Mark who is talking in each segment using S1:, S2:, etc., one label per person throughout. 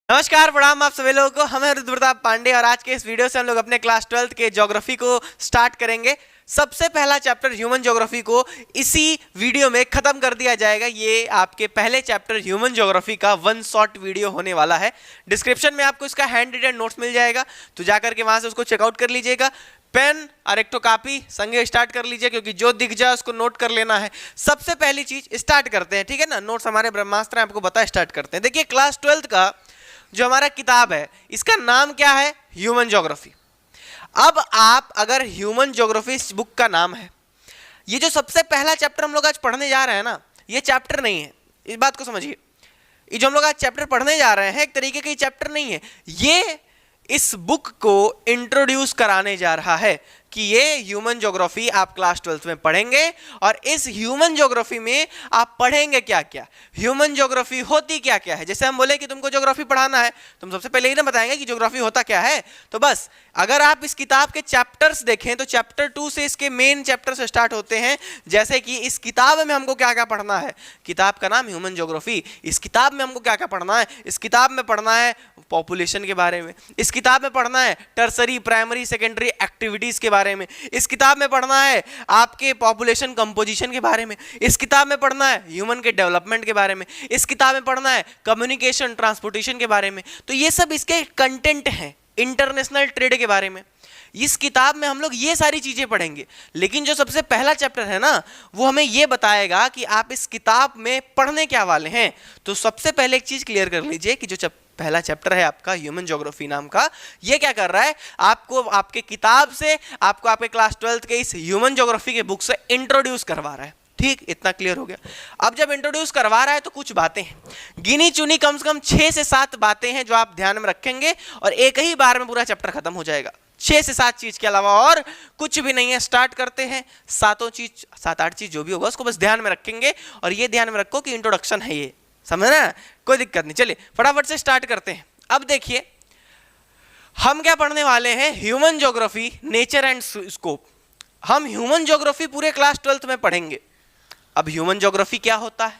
S1: नमस्कार, प्रणाम आप सभी लोगों को। हम हैं रुद्र प्रताप पांडे और आज के इस वीडियो से हम लोग अपने क्लास 12th के ज्योग्राफी को स्टार्ट करेंगे। सबसे पहला चैप्टर ह्यूमन ज्योग्राफी को इसी वीडियो में खत्म कर दिया जाएगा। ये आपके पहले चैप्टर ह्यूमन ज्योग्राफी का वन शॉट वीडियो होने वाला है। डिस्क्रिप्शन में आपको इसका हैंड रिटन नोट्स मिल जाएगा, तो जाकर के वहां से उसको चेकआउट कर लीजिएगा। पेन और एक तो कापी संगे स्टार्ट कर लीजिए, क्योंकि जो दिख जाए उसको नोट कर लेना है। सबसे पहली चीज स्टार्ट करते हैं, ठीक है ना। नोट्स हमारे ब्रह्मास्त्र आपको बताया, स्टार्ट करते हैं। देखिए, क्लास 12th का जो हमारा किताब है इसका नाम क्या है? Human geography. अब आप अगर ह्यूमन ज्योग्राफी इस बुक का नाम है, ये जो सबसे पहला चैप्टर हम लोग आज पढ़ने जा रहे हैं ना, ये चैप्टर नहीं है। इस बात को समझिए, ये जो हम लोग आज चैप्टर पढ़ने जा रहे हैं एक तरीके का चैप्टर नहीं है। ये इस बुक को इंट्रोड्यूस कराने जा रहा है कि ये ह्यूमन ज्योग्राफी आप क्लास 12th में पढ़ेंगे और इस ह्यूमन ज्योग्राफी में आप पढ़ेंगे क्या क्या, ह्यूमन ज्योग्राफी होती क्या क्या है। जैसे हम बोले कि तुमको ज्योग्राफी पढ़ाना है, तुम सबसे पहले ही ना बताएंगे कि ज्योग्राफी होता क्या है। तो बस अगर आप इस किताब के चैप्टर्स देखें तो चैप्टर 2 से इसके मेन चैप्टर्स स्टार्ट होते हैं। जैसे कि इस किताब में हमको क्या क्या पढ़ना है, किताब का नाम ह्यूमन ज्योग्राफी। इस किताब में हमको क्या क्या पढ़ना है, इस किताब में पढ़ना है पॉपुलेशन के बारे में, इस किताब में पढ़ना है टर्सरी प्राइमरी सेकेंडरी एक्टिविटीज के बारे में, इस किताब में पढ़ना है आपके पॉपुलेशन कंपोजिशन के बारे में, इस किताब में पढ़ना है ह्यूमन के डेवलपमेंट के बारे में, इस किताब में पढ़ना है कम्युनिकेशन ट्रांसपोर्टेशन के बारे में। तो ये सब इसके कंटेंट हैं, इंटरनेशनल ट्रेड के बारे में। इस किताब में हम लोग ये सारी चीजें पढ़ेंगे, लेकिन जो सबसे पहला चैप्टर है ना, वो हमें ये बताएगा कि आप इस किताब में पढ़ने क्या वाले हैं। तो सबसे पहले एक चीज क्लियर कर लीजिए कि जो पहला चैप्टर है आपका ह्यूमन ज्योग्राफी नाम का, ये क्या कर रहा है, आपको आपके किताब से, आपको आपके क्लास 12th के इस ह्यूमन ज्योग्राफी के बुक से इंट्रोड्यूस करवा रहा है। ठीक, इतना क्लियर हो गया। अब जब इंट्रोड्यूस करवा रहा है तो कुछ बातें हैं, गिनी चुनी कम से कम 6 से 7 बातें हैं जो आप ध्यान में रखेंगे और एक ही बार में पूरा चैप्टर खत्म हो जाएगा। 6 से 7 चीज के अलावा और कुछ भी नहीं है। स्टार्ट करते हैं। 7-8 चीज जो भी होगा उसको बस ध्यान में रखेंगे और ये ध्यान में रखो कि इंट्रोडक्शन है, ये समझना, कोई दिक्कत नहीं। चलिए फटाफट से स्टार्ट करते हैं। अब देखिए हम क्या पढ़ने वाले हैं, human geography nature and scope. हम ह्यूमन ज्योग्राफी पूरे क्लास 12th में पढ़ेंगे। अब ह्यूमन ज्योग्राफी क्या होता है,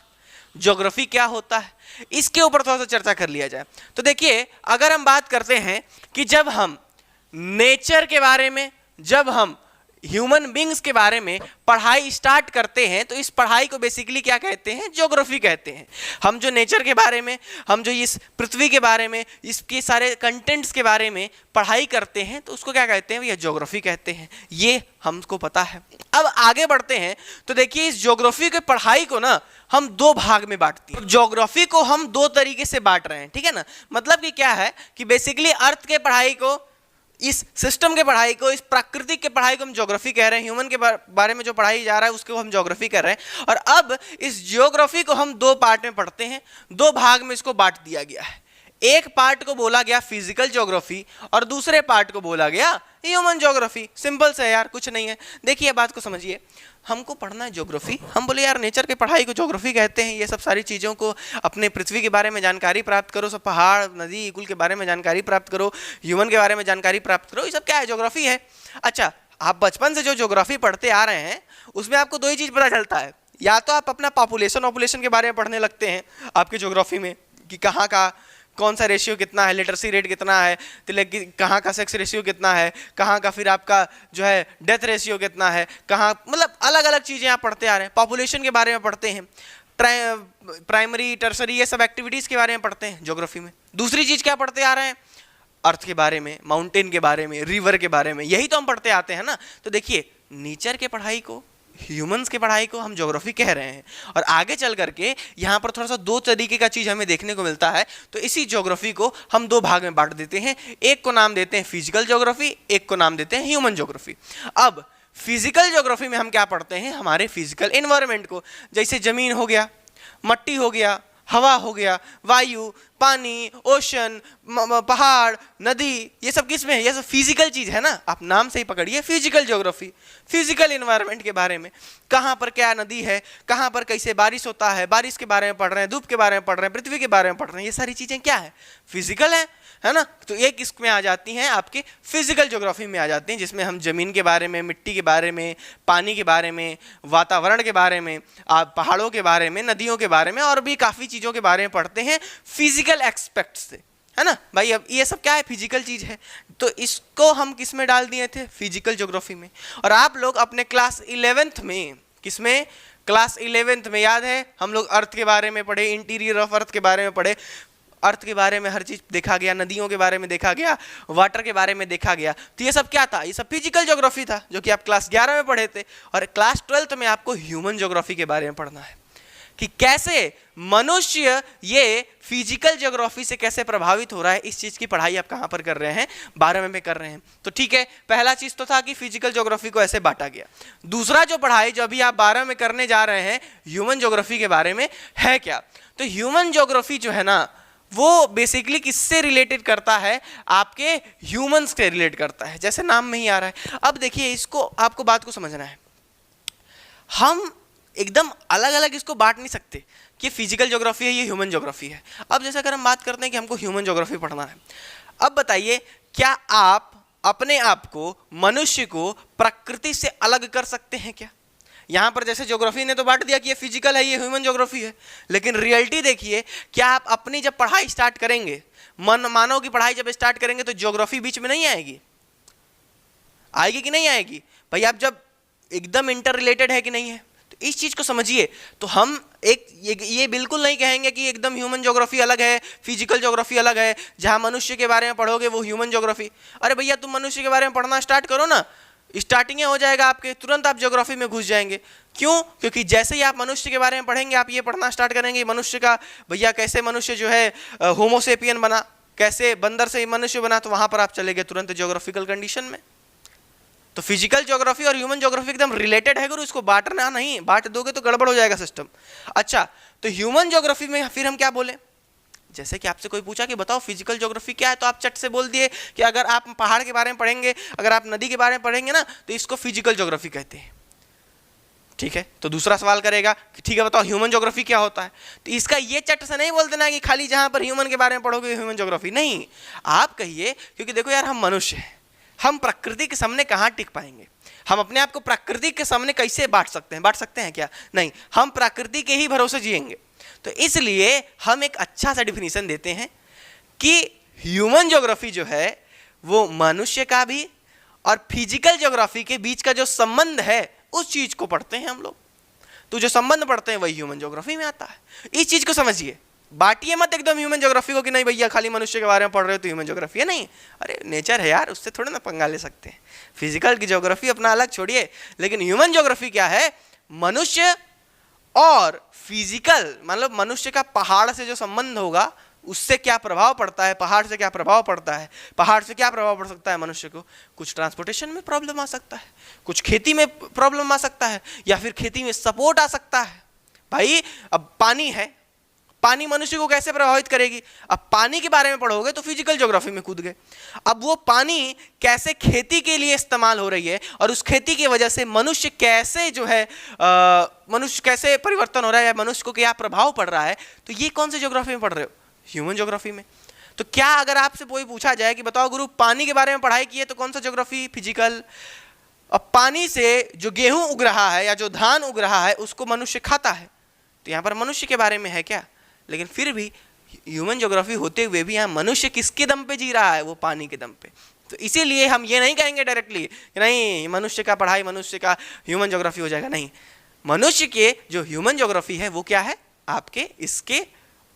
S1: ज्योग्राफी क्या होता है, इसके ऊपर थोड़ा सा चर्चा कर लिया जाए। तो देखिए, अगर हम बात करते हैं कि जब हम नेचर के बारे में, जब हम ह्यूमन बींग्स के बारे में पढ़ाई स्टार्ट करते हैं तो इस पढ़ाई को बेसिकली क्या कहते हैं, ज्योग्राफी कहते हैं। हम जो नेचर के बारे में, हम जो इस पृथ्वी के बारे में, इसके सारे कंटेंट्स के बारे में पढ़ाई करते हैं तो उसको क्या कहते हैं, भैया ज्योग्राफी कहते हैं। ये हमको पता है। अब आगे बढ़ते हैं तो देखिए, इस ज्योग्राफी के पढ़ाई को ना हम 2 भाग में बांटते हैं। ज्योग्राफी को हम 2 तरीके से बांट रहे हैं, ठीक है ना। मतलब कि क्या है कि बेसिकली अर्थ के पढ़ाई को, इस सिस्टम के पढ़ाई को, इस प्राकृतिक के पढ़ाई को हम ज्योग्राफी कह रहे हैं। ह्यूमन के बारे में जो पढ़ाई जा रहा है उसको हम ज्योग्राफी कर रहे हैं। और अब इस ज्योग्राफी को हम 2 पार्ट में पढ़ते हैं, 2 भाग में इसको बांट दिया गया है। एक पार्ट को बोला गया फिजिकल ज्योग्राफी और दूसरे पार्ट को बोला गया ह्यूमन ज्योग्राफी। सिंपल से यार, कुछ नहीं है। देखिए बात को समझिए, हमको पढ़ना है ज्योग्राफी, हम बोले यार नेचर के पढ़ाई को ज्योग्राफी कहते हैं। ये सब सारी चीज़ों को, अपने पृथ्वी के बारे में जानकारी प्राप्त करो, सब पहाड़ नदी कुल के बारे में जानकारी प्राप्त करो, ह्यूमन के बारे में जानकारी प्राप्त करो, ये सब क्या है, ज्योग्राफी है। अच्छा, आप बचपन से जो ज्योग्राफी पढ़ते आ रहे हैं उसमें आपको 2 ही चीज़ पता चलता है। या तो आप अपना पॉपुलेशन के बारे में पढ़ने लगते हैं आपके ज्योग्राफी में कि कहाँ का कौन सा रेशियो कितना है, लिटरेसी रेट कितना है, कहाँ का सेक्स रेशियो कितना है, कहाँ का फिर आपका जो है डेथ रेशियो कितना है, कहाँ, मतलब अलग अलग चीज़ें आप पढ़ते आ रहे हैं। पॉपुलेशन के बारे में पढ़ते हैं, प्राइमरी टर्सरी ये सब एक्टिविटीज़ के बारे में पढ़ते हैं ज्योग्राफी में। दूसरी चीज़ क्या पढ़ते आ रहे हैं, अर्थ के बारे में, माउंटेन के बारे में, रिवर के बारे में, यही तो हम पढ़ते आते हैं ना। तो देखिए, नेचर के पढ़ाई को, ह्यूमंस की पढ़ाई को हम ज्योग्राफी कह रहे हैं। और आगे चल करके यहाँ पर थोड़ा सा 2 तरीके का चीज़ हमें देखने को मिलता है। तो इसी ज्योग्राफी को हम 2 भाग में बांट देते हैं। एक को नाम देते हैं फिजिकल ज्योग्राफी, एक को नाम देते हैं ह्यूमन ज्योग्राफी। अब फिजिकल ज्योग्राफी में हम क्या पढ़ते हैं, हमारे फिजिकल एनवायरनमेंट को, जैसे जमीन हो गया, मट्टी हो गया, हवा हो गया, वायु, पानी, ओशन, पहाड़, नदी, ये सब किस में है, ये सब फिजिकल चीज है ना। आप नाम से ही पकड़िए, फिजिकल ज्योग्राफी, फिजिकल एनवायरनमेंट के बारे में, कहाँ पर क्या नदी है, कहाँ पर कैसे बारिश होता है, बारिश के बारे में पढ़ रहे हैं, धूप के बारे में पढ़ रहे हैं, पृथ्वी के बारे में पढ़ रहे हैं। ये सारी चीजें क्या है, फिजिकल है ना। तो एक इसमें आ जाती हैं, आपकी फिजिकल ज्योग्राफी में आ जाती हैं, जिसमें हम जमीन के बारे में, मिट्टी के बारे में, पानी के बारे में, वातावरण के बारे में, पहाड़ों के बारे में, नदियों के बारे में और भी काफ़ी चीज़ों के बारे में पढ़ते हैं फिजिकल एक्सपेक्ट से, है ना भाई। अब ये सब क्या है, फिजिकल चीज है, तो इसको हम किस में डाल दिए थे, फिजिकल ज्योग्राफी में। और आप लोग अपने क्लास 11th में, किसमें, क्लास 11th में याद है हम लोग अर्थ के बारे में पढ़े, इंटीरियर ऑफ अर्थ के बारे में पढ़े, अर्थ के बारे में हर चीज देखा गया, नदियों के बारे में देखा गया, वाटर के बारे में देखा गया। तो ये सब क्या था, ये सब फिजिकल ज्योग्राफी था जो कि आप क्लास 11 में पढ़े थे। और क्लास 12th में आपको ह्यूमन ज्योग्राफी के बारे में पढ़ना है कि कैसे मनुष्य ये फिजिकल ज्योग्राफी से कैसे प्रभावित हो रहा है। इस चीज की पढ़ाई आप कहां पर कर रहे हैं, 12वें में कर रहे हैं। तो ठीक है, पहला चीज तो था कि फिजिकल ज्योग्राफी को ऐसे बांटा गया। दूसरा जो पढ़ाई जो अभी आप 12 में करने जा रहे हैं ह्यूमन ज्योग्राफी के बारे में है क्या, तो ह्यूमन ज्योग्राफी जो है ना वो बेसिकली किससे रिलेटेड करता है, आपके ह्यूमंस से रिलेट करता है, जैसे नाम में ही आ रहा है। अब देखिए इसको, आपको बात को समझना है, हम एकदम अलग अलग इसको बांट नहीं सकते कि फिजिकल ज्योग्राफी है, ये ह्यूमन ज्योग्राफी है। अब जैसे अगर हम बात करते हैं कि हमको ह्यूमन ज्योग्राफी पढ़ना है, अब बताइए क्या आप अपने आप को, मनुष्य को प्रकृति से अलग कर सकते हैं क्या? यहां पर जैसे ज्योग्राफी ने तो बांट दिया कि ये फिजिकल है, ये ह्यूमन ज्योग्राफी है, लेकिन रियलिटी देखिए, क्या आप अपनी जब पढ़ाई स्टार्ट करेंगे, मानव की पढ़ाई जब स्टार्ट करेंगे तो ज्योग्राफी बीच में नहीं आएगी? आएगी कि नहीं आएगी भाई? आप जब एकदम इंटर रिलेटेड है कि नहीं है, तो इस चीज को समझिए। तो हम ये बिल्कुल नहीं कहेंगे कि एकदम ह्यूमन ज्योग्राफी अलग है, फिजिकल ज्योग्राफी अलग है, जहां मनुष्य के बारे में पढ़ोगे वो ह्यूमन ज्योग्राफी। अरे भैया तुम मनुष्य के बारे में पढ़ना स्टार्ट करो ना, स्टार्टिंग हो जाएगा आपके, तुरंत आप ज्योग्राफी में घुस जाएंगे। क्यों? क्योंकि जैसे ही आप मनुष्य के बारे में पढ़ेंगे, आप ये पढ़ना स्टार्ट करेंगे मनुष्य का, भैया कैसे मनुष्य जो है होमोसेपियन बना, कैसे बंदर से मनुष्य बना, तो वहां पर आप चले गए तुरंत ज्योग्राफिकल कंडीशन में। तो फिजिकल ज्योग्राफी और ह्यूमन ज्योग्राफी एकदम रिलेटेड है गुरु, इसको बांटना नहीं, बांट दोगे तो गड़बड़ हो जाएगा सिस्टम। अच्छा, तो ह्यूमन ज्योग्राफी में फिर हम क्या बोले, जैसे कि आपसे कोई पूछा कि बताओ फिजिकल ज्योग्राफी क्या है, तो आप चट से बोल दिए कि अगर आप पहाड़ के बारे में पढ़ेंगे, अगर आप नदी के बारे में पढ़ेंगे ना, तो इसको फिजिकल ज्योग्राफी कहते हैं। ठीक है, तो दूसरा सवाल करेगा कि ठीक है बताओ ह्यूमन ज्योग्राफी क्या होता है, तो इसका ये चट से नहीं बोल देना कि खाली जहां पर ह्यूमन के बारे में पढ़ोगे ह्यूमन ज्योग्राफी, नहीं, आप कहिए, क्योंकि देखो यार हम मनुष्य हैं, हम प्रकृति के सामने कहाँ टिक पाएंगे, हम अपने आप को प्रकृति के सामने कैसे बांट सकते हैं क्या? नहीं, हम प्रकृति के ही भरोसे जिएंगे। तो इसलिए हम एक अच्छा सा डिफिनीशन देते हैं कि ह्यूमन ज्योग्राफी जो है वो मनुष्य का भी और फिजिकल ज्योग्राफी के बीच का जो संबंध है उस चीज को पढ़ते हैं हम लोग। तो जो संबंध पढ़ते हैं वही ह्यूमन ज्योग्राफी में आता है। इस चीज को समझिए, बांटिए मत एकदम ह्यूमन ज्योग्राफी को कि नहीं भैया खाली मनुष्य के बारे में पढ़ रहे हो तो ह्यूमन ज्योग्राफी है। नहीं, अरे नेचर है यार, उससे थोड़ा ना पंगा ले सकते हैं। फिजिकल की ज्योग्राफी अपना अलग छोड़िए, लेकिन ह्यूमन ज्योग्राफी क्या है, मनुष्य और फिजिकल, मतलब मनुष्य का पहाड़ से जो संबंध होगा उससे क्या प्रभाव पड़ता है, पहाड़ से क्या प्रभाव पड़ता है, पहाड़ से क्या प्रभाव पड़ सकता है मनुष्य को, कुछ ट्रांसपोर्टेशन में प्रॉब्लम आ सकता है, कुछ खेती में प्रॉब्लम आ सकता है, या फिर खेती में सपोर्ट आ सकता है। भाई अब पानी है, पानी मनुष्य को कैसे प्रभावित करेगी, अब पानी के बारे में पढ़ोगे तो फिजिकल ज्योग्राफी में कूद गए। अब वो पानी कैसे खेती के लिए इस्तेमाल हो रही है और उस खेती की वजह से मनुष्य कैसे जो है मनुष्य कैसे परिवर्तन हो रहा है या मनुष्य को क्या प्रभाव पड़ रहा है, तो ये कौन से ज्योग्राफी में पढ़ रहे हो, ह्यूमन ज्योग्राफी में। तो क्या अगर आपसे कोई पूछा जाए कि बताओ गुरु पानी के बारे में पढ़ाई की है तो कौन सा ज्योग्राफी, फिजिकल। अब पानी से जो गेहूं उग रहा है या जो धान उग रहा है उसको मनुष्य खाता है, तो यहाँ पर मनुष्य के बारे में है क्या, लेकिन फिर भी ह्यूमन ज्योग्राफी होते हुए भी यहाँ मनुष्य किसके दम पे जी रहा है, वो पानी के दम पे। तो इसीलिए हम ये नहीं कहेंगे डायरेक्टली कि नहीं मनुष्य का पढ़ाई मनुष्य का ह्यूमन ज्योग्राफी हो जाएगा, नहीं, मनुष्य के जो ह्यूमन ज्योग्राफी है वो क्या है, आपके इसके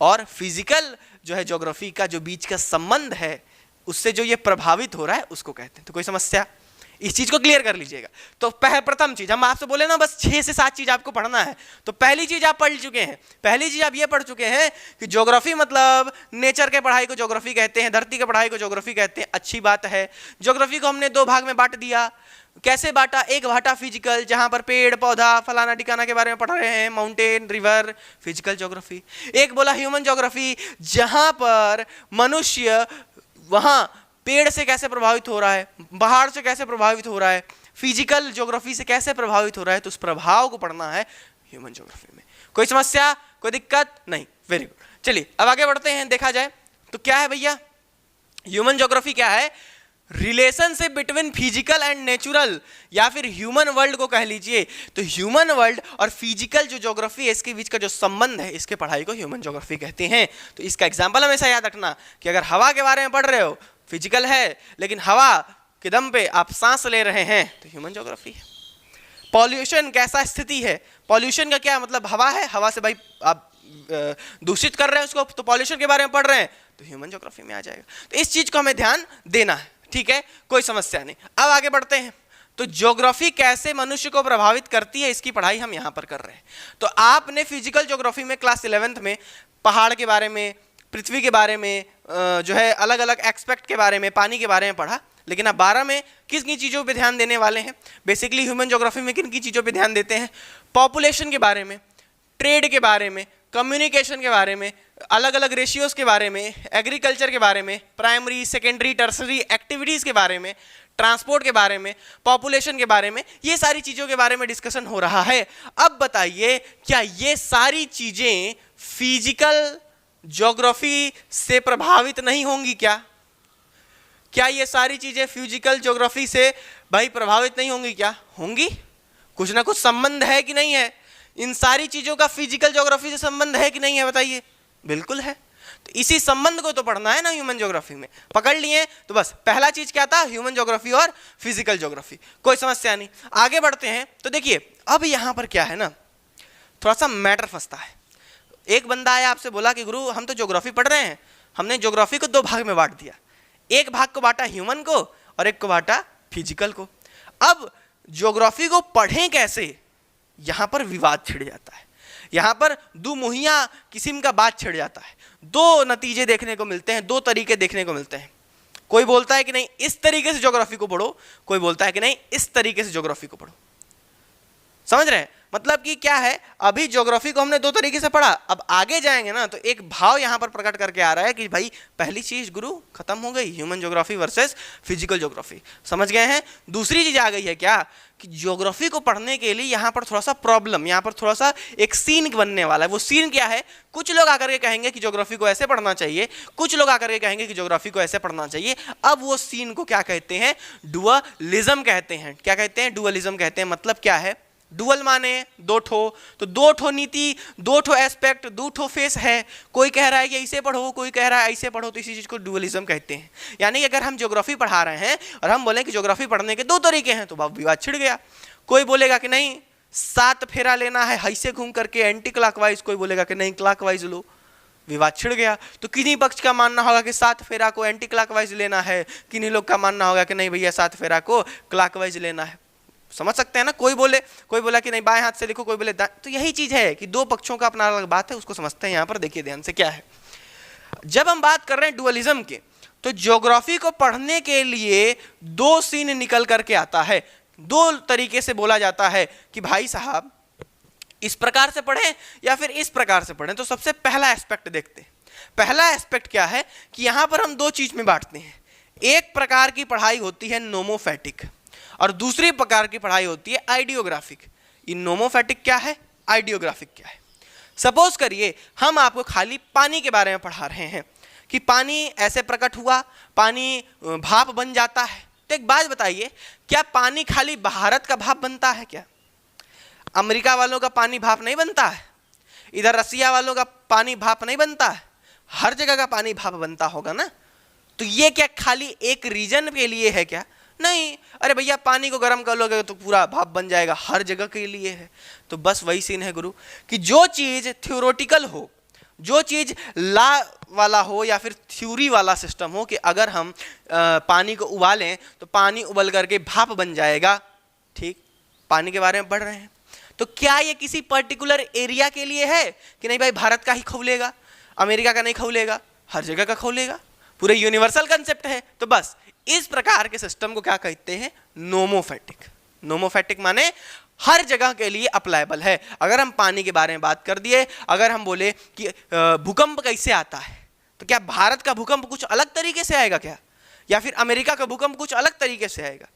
S1: और फिजिकल जो है ज्योग्राफी का जो बीच का संबंध है उससे जो ये प्रभावित हो रहा है उसको कहते हैं। तो कोई समस्या, इस चीज को क्लियर कर लीजिएगा। तो प्रथम चीज हम आपसे बोले ना बस 6 से 7 चीज आपको पढ़ना है, तो पहली चीज आप पढ़ चुके हैं, पहली चीज आप ये पढ़ चुके हैं कि ज्योग्राफी मतलब नेचर के पढ़ाई को ज्योग्राफी कहते हैं, धरती के पढ़ाई को ज्योग्राफी कहते हैं। अच्छी बात है, ज्योग्राफी को हमने 2 भाग में बांट दिया। कैसे बांटा, एक बांटा फिजिकल जहां पर पेड़ पौधा फलाना ठिकाना के बारे में पढ़ रहे हैं, माउंटेन रिवर, फिजिकल ज्योग्राफी। एक बोला ह्यूमन ज्योग्राफी जहां पर मनुष्य वहां पेड़ से कैसे प्रभावित हो रहा है, पहाड़ से कैसे प्रभावित हो रहा है, फिजिकल ज्योग्राफी से कैसे प्रभावित हो रहा है, तो उस प्रभाव को पढ़ना है ह्यूमन ज्योग्राफी में। कोई समस्या, कोई दिक्कत नहीं, वेरी गुड। चलिए अब आगे बढ़ते हैं, देखा जाए तो क्या है भैया ह्यूमन ज्योग्राफी क्या है, relationship between physical and natural, या फिर ह्यूमन वर्ल्ड को कह लीजिए। तो ह्यूमन वर्ल्ड और फिजिकल जो ज्योग्राफी है इसके बीच का जो संबंध है, इसके पढ़ाई को ह्यूमन ज्योग्राफी कहते हैं। तो इसका एग्जांपल हमेशा याद रखना कि अगर हवा के बारे में पढ़ रहे हो, फिजिकल है लेकिन हवा के दम पे आप सांस ले रहे हैं, तो ह्यूमन ज्योग्राफी है। पॉल्यूशन कैसा स्थिति है, पॉल्यूशन का क्या मतलब, हवा है, हवा से भाई आप दूषित कर रहे हैं उसको, तो पॉल्यूशन के बारे में पढ़ रहे हैं तो ह्यूमन ज्योग्राफी में आ जाएगा। तो इस चीज को हमें ध्यान देना है, ठीक है, कोई समस्या नहीं। अब आगे बढ़ते हैं। तो ज्योग्राफी कैसे मनुष्य को प्रभावित करती है, इसकी पढ़ाई हम यहां पर कर रहे हैं। तो आपने फिजिकल ज्योग्राफी में क्लास 11th में पहाड़ के बारे में, पृथ्वी के बारे में, जो है अलग अलग एक्सपेक्ट के बारे में, पानी के बारे में पढ़ा, लेकिन अब 12 में किस किन चीज़ों पे ध्यान देने वाले हैं। बेसिकली ह्यूमन ज्योग्राफी में किन किन चीज़ों पे ध्यान देते हैं, पॉपुलेशन के बारे में, ट्रेड के बारे में, कम्युनिकेशन के बारे में, अलग अलग रेशियोज के बारे में, एग्रीकल्चर के बारे में, प्राइमरी सेकेंडरी टर्सरी एक्टिविटीज़ के बारे में, ट्रांसपोर्ट के बारे में, पॉपुलेशन के बारे में, ये सारी चीज़ों के बारे में डिस्कशन हो रहा है। अब बताइए क्या ये सारी चीज़ें फिजिकल ज्योग्राफी से प्रभावित नहीं होंगी? क्या ये सारी चीजें फिजिकल ज्योग्राफी से भाई प्रभावित नहीं होंगी? क्या होंगी? कुछ ना कुछ संबंध है कि नहीं है? इन सारी चीजों का फिजिकल ज्योग्राफी से संबंध है कि नहीं है? बताइए। बिल्कुल है। तो इसी संबंध को तो पढ़ना है ना ह्यूमन ज्योग्राफी में। पकड़ लिए? तो बस पहला चीज क्या था, ह्यूमन ज्योग्राफी और फिजिकल ज्योग्राफी, कोई समस्या नहीं। आगे बढ़ते हैं। तो देखिए अब यहां पर क्या है ना, थोड़ा सा मैटर फंसता है। एक बंदा आया आपसे बोला कि गुरु हम तो ज्योग्राफी पढ़ रहे हैं, हमने ज्योग्राफी को 2 भाग में बांट दिया, एक भाग को बांटा ह्यूमन को और एक को बांटा फिजिकल को। अब ज्योग्राफी को पढ़ें कैसे, यहां पर विवाद छिड़ जाता है, यहां पर दुमुहिया किस्म का बात छिड़ जाता है। 2 नतीजे देखने को मिलते हैं, 2 तरीके देखने को मिलते हैं। कोई बोलता है कि नहीं इस तरीके से ज्योग्राफी को पढ़ो, कोई बोलता है कि नहीं इस तरीके से ज्योग्राफी को पढ़ो। समझ रहे हैं? मतलब कि क्या है, अभी ज्योग्राफी को हमने 2 तरीके से पढ़ा, अब आगे जाएंगे ना तो एक भाव यहां पर प्रकट करके आ रहा है कि भाई पहली चीज गुरु खत्म हो गई, human geography versus physical geography. समझ गए हैं? दूसरी चीज आ गई है क्या कि ज्योग्राफी को पढ़ने के लिए यहां पर थोड़ा सा प्रॉब्लम, यहां पर थोड़ा सा एक सीन बनने वाला है। वो सीन क्या है, कुछ लोग आकर के कहेंगे कि ज्योग्राफी को ऐसे पढ़ना चाहिए, कुछ लोग आकर के कहेंगे कि ज्योग्राफी को ऐसे पढ़ना चाहिए। अब वो सीन को क्या कहते हैं, डुअलिज्म कहते हैं। क्या कहते हैं? डुअलिज्म कहते हैं। मतलब क्या है, डुअल माने 2 ठो, तो 2 ठो नीति, 2 ठो एस्पेक्ट, 2 ठो फेस है। कोई कह रहा है कि ऐसे पढ़ो, कोई कह रहा है ऐसे पढ़ो, तो इसी चीज को डुअलिज्म कहते हैं। यानी कि अगर हम ज्योग्राफी पढ़ा रहे हैं और हम बोले कि ज्योग्राफी पढ़ने के 2 तरीके हैं, तो विवाद छिड़ गया। कोई बोलेगा कि नहीं 7 फेरा लेना है ऐसे घूम करके एंटी क्लॉकवाइज, कोई बोलेगा कि नहीं क्लॉकवाइज लो, विवाद छिड़ गया। तो किन्हीं पक्ष का मानना होगा कि 7 फेरा को एंटी क्लॉकवाइज लेना है, किन्हीं लोग का मानना होगा कि नहीं भैया 7 फेरा को क्लॉकवाइज लेना है। समझ सकते हैं ना? कोई बोला कि नहीं बाएं हाथ से लिखो, कोई बोले दाएं। तो यही चीज है कि 2 पक्षों का अपना अलग बात है, उसको समझते हैं। यहां पर देखिए ध्यान से क्या है, जब हम बात कर रहे हैं डुअलिज्म के, तो ज्योग्राफी को पढ़ने के लिए 2 सीन निकल करके आता है। 2 तरीके से बोला जाता है कि भाई साहब इस प्रकार से पढ़ें या फिर इस प्रकार से पढ़ें। तो सबसे पहला एस्पेक्ट देखते हैं। पहला एस्पेक्ट क्या है कि यहां पर हम 2 चीज में बांटते हैं। एक प्रकार की पढ़ाई होती है नोमोफैटिक और दूसरी प्रकार की पढ़ाई होती है आइडियोग्राफिक। ये नोमोफैटिक क्या है, आइडियोग्राफिक क्या है? सपोज करिए हम आपको खाली पानी के बारे में पढ़ा रहे हैं कि पानी ऐसे प्रकट हुआ, पानी भाप बन जाता है। तो एक बात बताइए, क्या पानी खाली भारत का भाप बनता है? क्या अमेरिका वालों का पानी भाप नहीं बनता है? इधर रसिया वालों का पानी भाप नहीं बनता है? हर जगह का पानी भाप बनता होगा ना। तो ये क्या खाली एक रीजन के लिए है क्या? नहीं, अरे भैया पानी को गर्म कर लोगे तो पूरा भाप बन जाएगा, हर जगह के लिए है। तो बस वही सीन है गुरु कि जो चीज थ्योरेटिकल हो, जो चीज ला वाला हो या फिर थ्योरी वाला सिस्टम हो कि अगर हम पानी को उबालें तो पानी उबल करके भाप बन जाएगा, ठीक, पानी के बारे में पढ़ रहे हैं। तो क्या ये किसी पर्टिकुलर एरिया के लिए है कि नहीं भाई भारत का ही खौलेगा, अमेरिका का नहीं खौलेगा, हर जगह का खौलेगा, पूरे यूनिवर्सल कंसेप्ट है। तो बस इस प्रकार के सिस्टम को क्या कहते हैं, नोमोफैटिक। नोमोफैटिक माने हर जगह के लिए अप्लायबल है। अगर हम पानी के बारे में बात कर दिए, अगर हम बोले कि भूकंप कैसे आता है, तो क्या भारत का भूकंप कुछ अलग तरीके से आएगा क्या, या फिर अमेरिका का भूकंप कुछ अलग तरीके से आएगा,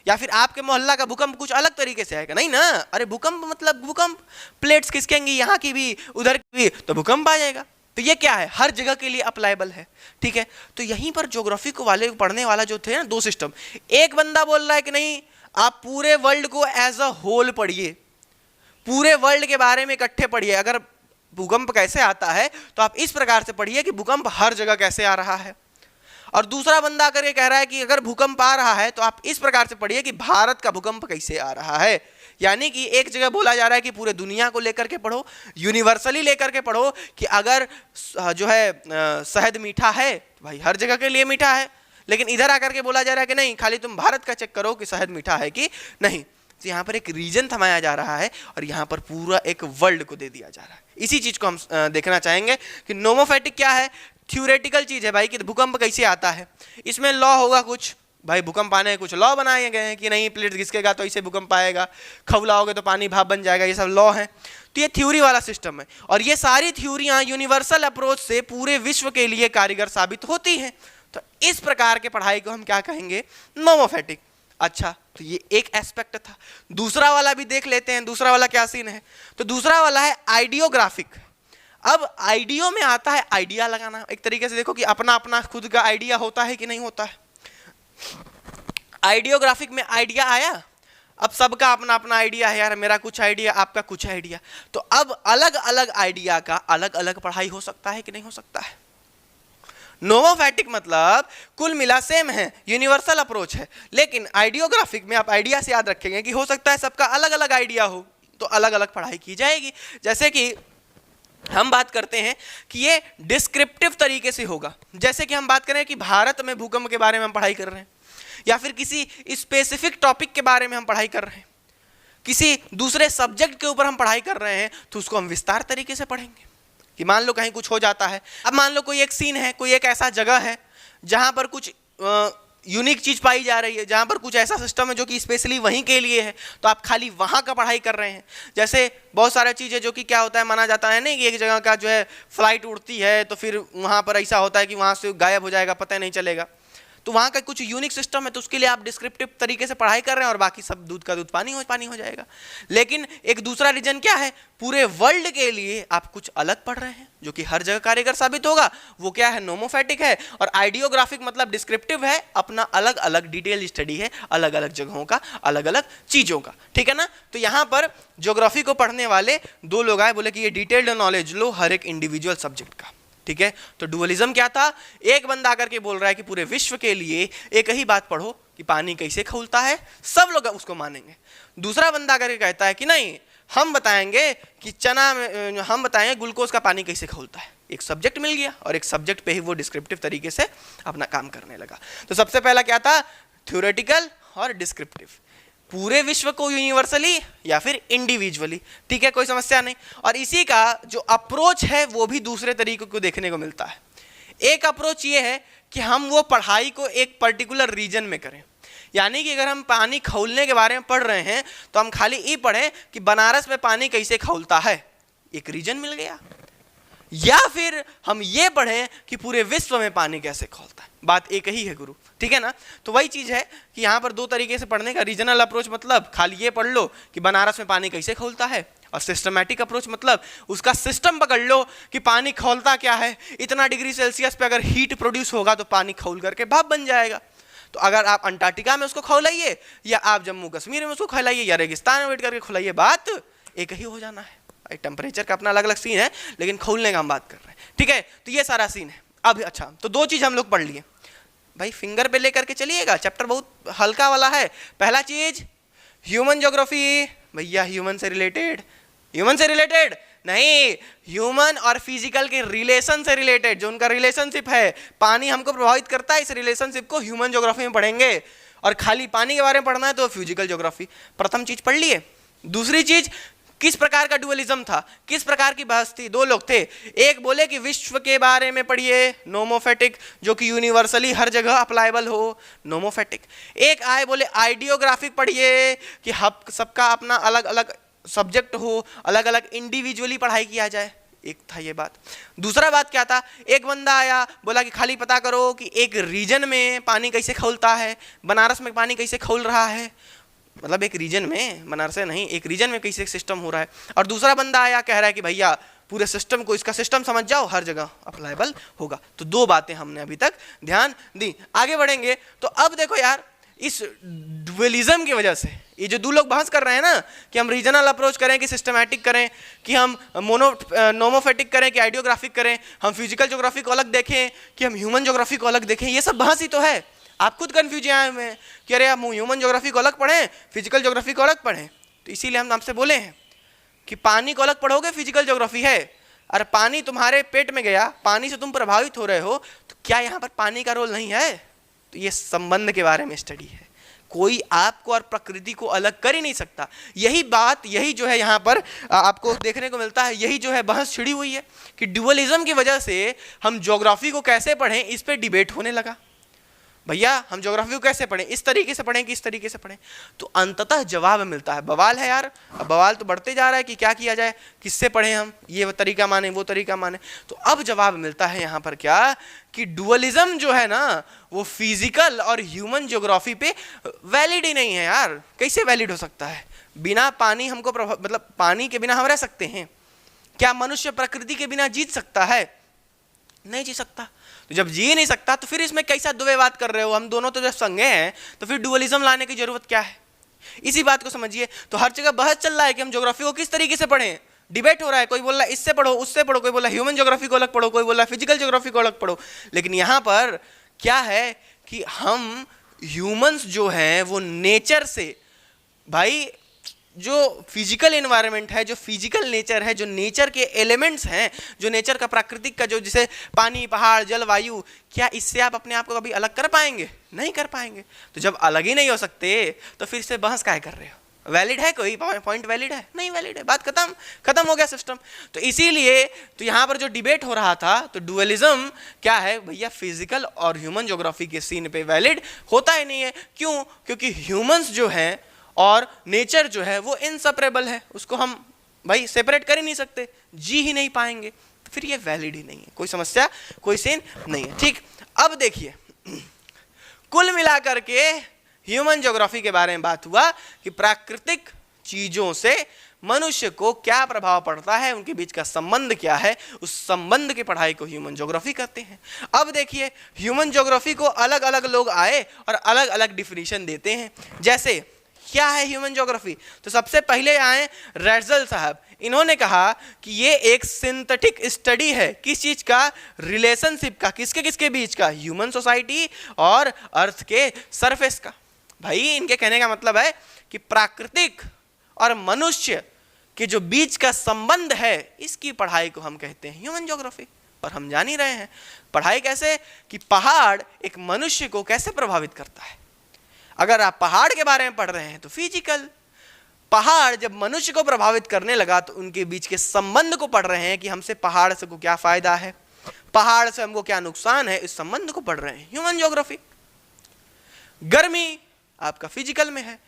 S1: या फिर आपके मोहल्ला का भूकंप कुछ अलग तरीके से आएगा? नहीं ना। अरे भूकंप मतलब भूकंप, प्लेट्स खिसकेंगी यहाँ की भी उधर की भी, तो भूकंप आ जाएगा। तो ये क्या है, हर जगह के लिए अप्लाइबल है, ठीक है। तो यहीं पर ज्योग्राफी को वाले पढ़ने वाला जो थे ना, दो सिस्टम, एक बंदा बोल रहा है कि नहीं आप पूरे वर्ल्ड को एज अ होल पढ़िए, पूरे वर्ल्ड के बारे में इकट्ठे पढ़िए, अगर भूकंप कैसे आता है तो आप इस प्रकार से पढ़िए कि भूकंप हर जगह कैसे आ रहा है। और दूसरा बंदा आकर के कह रहा है कि अगर भूकंप आ रहा है तो आप इस प्रकार से पढ़िए कि भारत का भूकंप कैसे आ रहा है। यानी कि एक जगह बोला जा रहा है कि पूरे दुनिया को लेकर के पढ़ो, यूनिवर्सली लेकर के पढ़ो कि अगर जो है शहद मीठा है तो भाई हर जगह के लिए मीठा है, लेकिन इधर आकर के बोला जा रहा है कि नहीं खाली तुम भारत का चेक करो कि शहद मीठा है कि नहीं। तो यहाँ पर एक रीजन थमाया जा रहा है और यहाँ पर पूरा एक वर्ल्ड को दे दिया जा रहा है। इसी चीज को हम देखना चाहेंगे कि नोमोफेटिक क्या है। थ्योरेटिकल चीज है भाई कि भूकंप कैसे आता है, इसमें लॉ होगा कुछ, भाई भूकंप आने के कुछ लॉ बनाए गए हैं कि नहीं प्लेट घिसकेगा तो ऐसे भूकंप आएगा, खौलाओगे तो पानी भाप बन जाएगा, ये सब लॉ है। तो ये थ्योरी वाला सिस्टम है और ये सारी थ्योरियां यूनिवर्सल अप्रोच से पूरे विश्व के लिए कारगर साबित होती हैं। तो इस प्रकार के पढ़ाई को हम क्या कहेंगे, नोमोफेटिक। अच्छा, तो ये एक एस्पेक्ट था। दूसरा वाला भी देख लेते हैं, दूसरा वाला क्या सीन है। तो दूसरा वाला है आइडियोग्राफिक। अब आइडियो में आता है आइडिया लगाना, एक तरीके से देखो कि अपना अपना खुद का आइडिया होता है कि नहीं होता है। आइडियोग्राफिक में आइडिया आया, अब सबका अपना अपना आइडिया है, यार मेरा कुछ आइडिया आपका कुछ आइडिया, तो अब अलग अलग आइडिया का अलग अलग पढ़ाई हो सकता है कि नहीं हो सकता है। नोमोफेटिक मतलब कुल मिला सेम है, यूनिवर्सल अप्रोच है, लेकिन आइडियोग्राफिक में आप आइडिया से याद रखेंगे कि हो सकता है सबका अलग अलग आइडिया हो, तो अलग अलग पढ़ाई की जाएगी। जैसे कि हम बात करते हैं कि ये डिस्क्रिप्टिव तरीके से होगा, जैसे कि हम बात करें कि भारत में भूकंप के बारे में हम पढ़ाई कर रहे हैं, या फिर किसी स्पेसिफिक टॉपिक के बारे में हम पढ़ाई कर रहे हैं, किसी दूसरे सब्जेक्ट के ऊपर हम पढ़ाई कर रहे हैं, तो उसको हम विस्तार तरीके से पढ़ेंगे। कि मान लो कहीं कुछ हो जाता है, अब मान लो कोई एक सीन है, कोई एक ऐसा जगह है जहां पर कुछ यूनिक चीज पाई जा रही है, जहां पर कुछ ऐसा सिस्टम है जो कि स्पेशली वहीं के लिए है, तो आप खाली वहां का पढ़ाई कर रहे हैं। जैसे बहुत सारी चीजें जो कि क्या होता है, माना जाता है नहीं कि एक जगह का जो है फ्लाइट उड़ती है तो फिर वहां पर ऐसा होता है कि वहां से गायब हो जाएगा, पता नहीं चलेगा, तो वहां का कुछ यूनिक सिस्टम है, तो उसके लिए आप डिस्क्रिप्टिव तरीके से पढ़ाई कर रहे हैं और बाकी सब दूध का दूध पानी हो जाएगा। लेकिन एक दूसरा रीजन क्या है, पूरे वर्ल्ड के लिए आप कुछ अलग पढ़ रहे हैं जो कि हर जगह कारगर साबित होगा, वो क्या है, नोमोफेटिक है। और आइडियोग्राफिक मतलब डिस्क्रिप्टिव है, अपना अलग अलग डिटेल स्टडी है, अलग अलग जगहों का, अलग अलग चीजों का, ठीक है ना। तो यहाँ पर ज्योग्राफी को पढ़ने वाले दो लोग आए, बोले कि ये डिटेल्ड नॉलेज लो हर एक इंडिविजुअल सब्जेक्ट का, ठीक है। तो डुअलिज्म क्या था, एक बंदा आकर के बोल रहा है कि पूरे विश्व के लिए एक ही बात पढ़ो कि पानी कैसे खौलता है, सब लोग उसको मानेंगे। दूसरा बंदा आकर के कहता है कि नहीं, हम बताएंगे कि चना में, हम बताएंगे ग्लूकोज का पानी कैसे खौलता है। एक सब्जेक्ट मिल गया और एक सब्जेक्ट पे ही वो डिस्क्रिप्टिव तरीके से अपना काम करने लगा। तो सबसे पहला क्या था, थ्योरेटिकल और डिस्क्रिप्टिव, पूरे विश्व को यूनिवर्सली या फिर इंडिविजुअली, ठीक है, कोई समस्या नहीं। और इसी का जो अप्रोच है वो भी दूसरे तरीकों को देखने को मिलता है। एक अप्रोच ये है कि हम वो पढ़ाई को एक पर्टिकुलर रीजन में करें, यानी कि अगर हम पानी खौलने के बारे में पढ़ रहे हैं तो हम खाली ये पढ़ें कि बनारस में पानी कैसे खौलता है, एक रीजन मिल गया। या फिर हम ये पढ़ें कि पूरे विश्व में पानी कैसे खौलता है, बात एक ही है गुरु, ठीक है ना। तो वही चीज है कि यहाँ पर दो तरीके से पढ़ने का, रीजनल अप्रोच मतलब खाली ये पढ़ लो कि बनारस में पानी कैसे खौलता है, और सिस्टमैटिक अप्रोच मतलब उसका सिस्टम पकड़ लो कि पानी खौलता क्या है, इतना डिग्री सेल्सियस पे अगर हीट प्रोड्यूस होगा तो पानी खौल करके भाप बन जाएगा। तो अगर आप अंटार्कटिका में उसको खौलाइए या आप जम्मू कश्मीर में उसको खौलाइए या रेगिस्तान में बैठ करके खौलाइए, बात एक ही हो जाना है। टेम्परेचर का अपना अलग अलग सीन है, लेकिन खौलने का हम बात कर रहे हैं, ठीक है। तो ये सारा सीन है। अब अच्छा, तो दो चीज हम लोग पढ़ लिए भाई, फिंगर पे लेकर के चलिएगा, चैप्टर बहुत हल्का वाला है। पहला चीज ह्यूमन ज्योग्राफी, भैया ह्यूमन से रिलेटेड नहीं, ह्यूमन और फिजिकल के रिलेशन से रिलेटेड, जो उनका रिलेशनशिप है, पानी हमको प्रभावित करता है, इस रिलेशनशिप को ह्यूमन ज्योग्राफी में पढ़ेंगे। और खाली पानी के बारे में पढ़ना है तो फिजिकल ज्योग्राफी, प्रथम चीज पढ़ लिए। दूसरी चीज, किस प्रकार का डुअलिज्म था, किस प्रकार की बहस थी, दो लोग थे, एक बोले कि विश्व के बारे में पढ़िए, नोमोफेटिक, जो कि यूनिवर्सली हर जगह अप्लाइबल हो, नोमोफेटिक। एक आए बोले आइडियोग्राफिक पढ़िए कि सबका अपना अलग अलग सब्जेक्ट हो, अलग अलग इंडिविजुअली पढ़ाई किया जाए, एक था ये बात। दूसरा बात क्या था, एक बंदा आया बोला कि खाली पता करो कि एक रीजन में पानी कैसे खौलता है, बनारस में पानी कैसे खौल रहा है, मतलब एक रीजन में, बनारस से नहीं, एक रीजन में कैसे सिस्टम हो रहा है। और दूसरा बंदा आया कह रहा है कि भैया पूरे सिस्टम को, इसका सिस्टम समझ जाओ, हर जगह अप्लाइबल होगा। तो दो बातें हमने अभी तक ध्यान दी। आगे बढ़ेंगे तो अब देखो यार, इस डुअलिज्म की वजह से ये जो दो लोग बहस कर रहे हैं ना कि हम रीजनल अप्रोच करें कि सिस्टमैटिक करें, कि हम नोमोफेटिक करें कि आइडियोग्राफिक करें, हम फिजिकल ज्योग्राफी को अलग देखें कि हम ह्यूमन ज्योग्राफी को अलग देखें, ये सब बहस ही तो है। आप खुद कंफ्यूज आए हुए हैं कि अरे हम ह्यूमन ज्योग्राफी को अलग पढ़ें, फिजिकल ज्योग्राफी को अलग पढ़ें। तो इसीलिए हम आपसे बोले हैं कि पानी को अलग पढ़ोगे, फिजिकल ज्योग्राफी है। अरे पानी तुम्हारे पेट में गया, पानी से तुम प्रभावित हो रहे हो, तो क्या यहाँ पर पानी का रोल नहीं है? तो ये संबंध के बारे में स्टडी है। कोई आपको और प्रकृति को अलग कर ही नहीं सकता। यही बात, यही जो है यहाँ पर आपको देखने को मिलता है, यही जो है बहस छिड़ी हुई है कि डुअलिज्म की वजह से हम ज्योग्राफी को कैसे पढ़ें, इस पे डिबेट होने लगा। भैया हम ज्योग्राफी को कैसे पढ़ें, इस तरीके से पढ़ें कि इस तरीके से पढ़ें? तो अंततः जवाब मिलता है। बवाल है यार, अब बवाल तो बढ़ते जा रहा है कि क्या किया जाए, किससे पढ़ें हम, ये तरीका माने वो तरीका माने। तो अब जवाब मिलता है यहाँ पर क्या कि डुअलिज्म जो है ना वो फिजिकल और ह्यूमन ज्योग्राफी पे वैलिड ही नहीं है यार। कैसे वैलिड हो सकता है? बिना पानी हमको मतलब पानी के बिना हम रह सकते हैं क्या? मनुष्य प्रकृति के बिना जीत सकता है? नहीं जी सकता। तो जब जी नहीं सकता तो फिर इसमें कैसा द्वैवाद कर रहे हो? हम दोनों तो जब संगे हैं तो फिर डुअलिज्म लाने की जरूरत क्या है? इसी बात को समझिए। तो हर जगह बहस चल रहा है कि हम ज्योग्राफी को किस तरीके से पढ़ें, डिबेट हो रहा है। कोई बोल रहा है इससे पढ़ो, उससे पढ़ो, कोई बोल रहा है ह्यूमन ज्योग्राफी को अलग पढ़ो, कोई बोल रहा है फिजिकल ज्योग्राफी को अलग पढ़ो। लेकिन यहाँ पर क्या है कि हम ह्यूमंस जो हैं वो नेचर से, भाई जो फिजिकल एनवायरनमेंट है, जो फिजिकल नेचर है, जो नेचर के एलिमेंट्स हैं, जो नेचर का प्राकृतिक का जो जैसे पानी, पहाड़, जल, वायु, क्या इससे आप अपने आप को कभी अलग कर पाएंगे? नहीं कर पाएंगे। तो जब अलग ही नहीं हो सकते तो फिर से बहस काहे कर रहे हो? वैलिड है कोई पॉइंट? वैलिड है? नहीं वैलिड है। बात खत्म हो गया सिस्टम। तो इसीलिए तो यहाँ पर जो डिबेट हो रहा था, तो डुअलिज्म क्या है भैया, फिजिकल और ह्यूमन ज्योग्राफी के सीन पे वैलिड होता ही नहीं है। क्यों? क्योंकि ह्यूमंस जो हैं और नेचर जो है वो इनसेपरेबल है, उसको हम भाई सेपरेट कर ही नहीं सकते, जी ही नहीं पाएंगे। तो फिर ये वैलिड ही नहीं है, कोई समस्या, कोई सीन नहीं है। ठीक, अब देखिए कुल मिलाकर के ह्यूमन ज्योग्राफी के बारे में बात हुआ कि प्राकृतिक चीजों से मनुष्य को क्या प्रभाव पड़ता है, उनके बीच का संबंध क्या है, उस संबंध की पढ़ाई को ह्यूमन ज्योग्राफी कहते हैं। अब देखिए ह्यूमन ज्योग्राफी को अलग अलग लोग आए और अलग अलग डिफिनीशन देते हैं। जैसे क्या है ह्यूमन ज्योग्राफी? तो सबसे पहले आए रेटजल साहब। इन्होंने कहा कि ये एक सिंथेटिक स्टडी है। किस चीज का? रिलेशनशिप का। किसके किसके बीच का? ह्यूमन सोसाइटी और अर्थ के सरफेस का। भाई इनके कहने का मतलब है कि प्राकृतिक और मनुष्य के जो बीच का संबंध है, इसकी पढ़ाई को हम कहते हैं ह्यूमन ज्योग्राफी। और हम जान ही रहे हैं पढ़ाई कैसे, कि पहाड़ एक मनुष्य को कैसे प्रभावित करता है। अगर आप पहाड़ के बारे में पढ़ रहे हैं तो फिजिकल, पहाड़ जब मनुष्य को प्रभावित करने लगा तो उनके बीच के संबंध को पढ़ रहे हैं कि हमसे पहाड़ से को क्या फायदा है, पहाड़ से हमको क्या नुकसान है, इस संबंध को पढ़ रहे हैं ह्यूमन ज्योग्राफी। गर्मी आपका फिजिकल में है,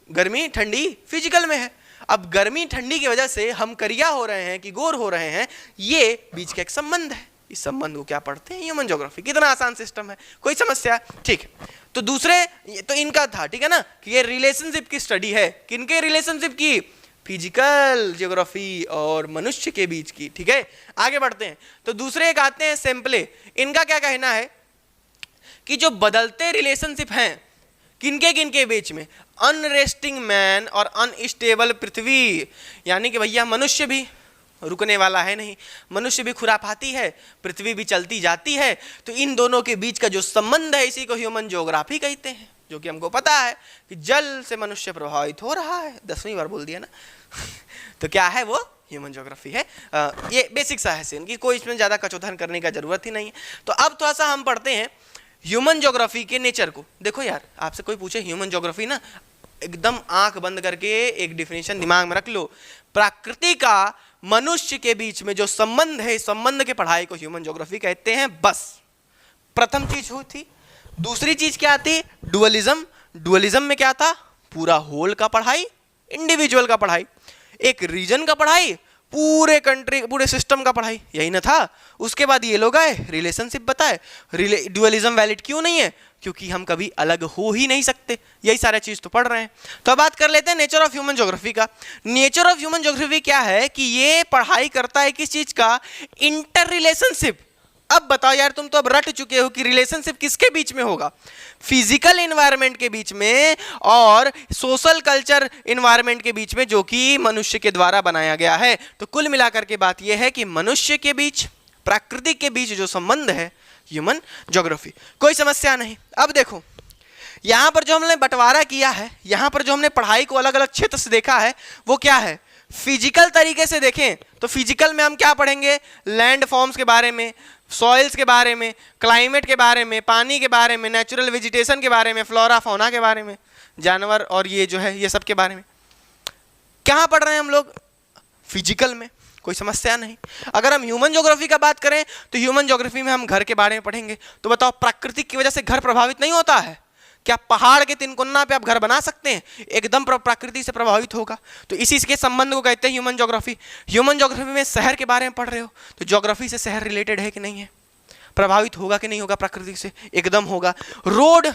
S1: गर्मी ठंडी फिजिकल में है। अब गर्मी ठंडी की वजह से हम करिया हो रहे हैं कि गोर हो रहे हैं, ये बीच का एक संबंध है। इस संबंध को क्या पढ़ते हैं? Human geography. कितना आसान सिस्टम है, कोई समस्या? ठीक है। तो दूसरे तो इनका था, ठीक है ना, कि ये रिलेशनशिप की स्टडी है। किनके रिलेशनशिप की? फिजिकल ज्योग्राफी और मनुष्य के बीच की। ठीक है, आगे बढ़ते हैं। तो दूसरे एक आते हैं सेम्पले। इनका क्या कहना है कि जो बदलते रिलेशनशिप हैं किनके किनके बीच में, अनरेस्टिंग मैन और अनस्टेबल पृथ्वी, यानी कि भैया मनुष्य भी रुकने वाला है नहीं, मनुष्य भी खुरापाती है, पृथ्वी भी चलती जाती है। तो इन दोनों के बीच का जो संबंध है, इसी को ह्यूमन ज्योग्राफी कहते हैं। जो कि हमको पता है कि जल से मनुष्य प्रभावित हो रहा है, 10वीं बार बोल दिया ना तो क्या है वो? ह्यूमन ज्योग्राफी है। ये बेसिक सा है सीन की, कोई इसमें ज़्यादा कचोधन करने का जरूरत ही नहीं है। तो अब थोड़ा सा हम पढ़ते हैं ह्यूमन ज्योग्राफी के नेचर को। देखो यार, आपसे कोई पूछे ह्यूमन ज्योग्राफी ना, एकदम आंख बंद करके एक डिफिनेशन दिमाग में रख लो। प्रकृति का मनुष्य के बीच में जो संबंध है, संबंध के पढ़ाई को ह्यूमन ज्योग्राफी कहते हैं। बस प्रथम चीज हुई थी। दूसरी चीज क्या थी? डुअलिज्म। डुअलिज्म में क्या था? पूरा होल का पढ़ाई, इंडिविजुअल का पढ़ाई, एक रीजन का पढ़ाई, पूरे कंट्री पूरे सिस्टम का पढ़ाई यही ना था। उसके बाद ये लोग आए, रिलेशनशिप बताए, ड्यूअलिज्म वैलिड क्यों नहीं है, क्योंकि हम कभी अलग हो ही नहीं सकते, यही सारे चीज तो पढ़ रहे हैं। तो अब बात कर लेते हैं नेचर ऑफ ह्यूमन ज्योग्राफी का। नेचर ऑफ ह्यूमन ज्योग्राफी क्या है कि ये पढ़ाई करता है किस चीज का, इंटर रिलेशनशिप। अब बताओ यार, तुम तो अब रट चुके हो कि रिलेशनशिप किसके बीच में होगा, फिजिकल एनवायरनमेंट के बीच में और सोशल कल्चर एनवायरनमेंट के बीच में, जो कि मनुष्य के द्वारा बनाया गया है। तो कुल मिलाकर के बात यह है कि मनुष्य के बीच, प्रकृति के बीच जो संबंध है, ह्यूमन ज्योग्राफी। कोई समस्या नहीं। अब देखो, यहां पर जो हमने बंटवारा किया है, यहां पर जो हमने पढ़ाई को अलग अलग क्षेत्र से देखा है, वो क्या है, फिजिकल तरीके से देखें तो फिजिकल में हम क्या पढ़ेंगे, लैंड फॉर्म्स के बारे में, सॉइल्स के बारे में, क्लाइमेट के बारे में, पानी के बारे में, नेचुरल वेजिटेशन के बारे में, फ्लोरा फौना के बारे में, जानवर और ये जो है ये सब के बारे में। कहाँ पढ़ रहे हैं हम लोग, फिजिकल में, कोई समस्या नहीं। अगर हम ह्यूमन ज्योग्राफी का बात करें तो ह्यूमन ज्योग्राफी में हम घर के बारे में पढ़ेंगे। तो बताओ, प्रकृति की वजह से घर प्रभावित नहीं होता है क्या? पहाड़ के तिनकुन्ना पे आप घर बना सकते हैं, एकदम प्रकृति से प्रभावित होगा। तो इसी के संबंध को कहते हैं ह्यूमन ज्योग्राफी। ह्यूमन ज्योग्राफी में शहर के बारे में पढ़ रहे हो तो ज्योग्राफी से शहर रिलेटेड है कि नहीं है, प्रभावित होगा कि नहीं होगा प्रकृति से, एकदम होगा। रोड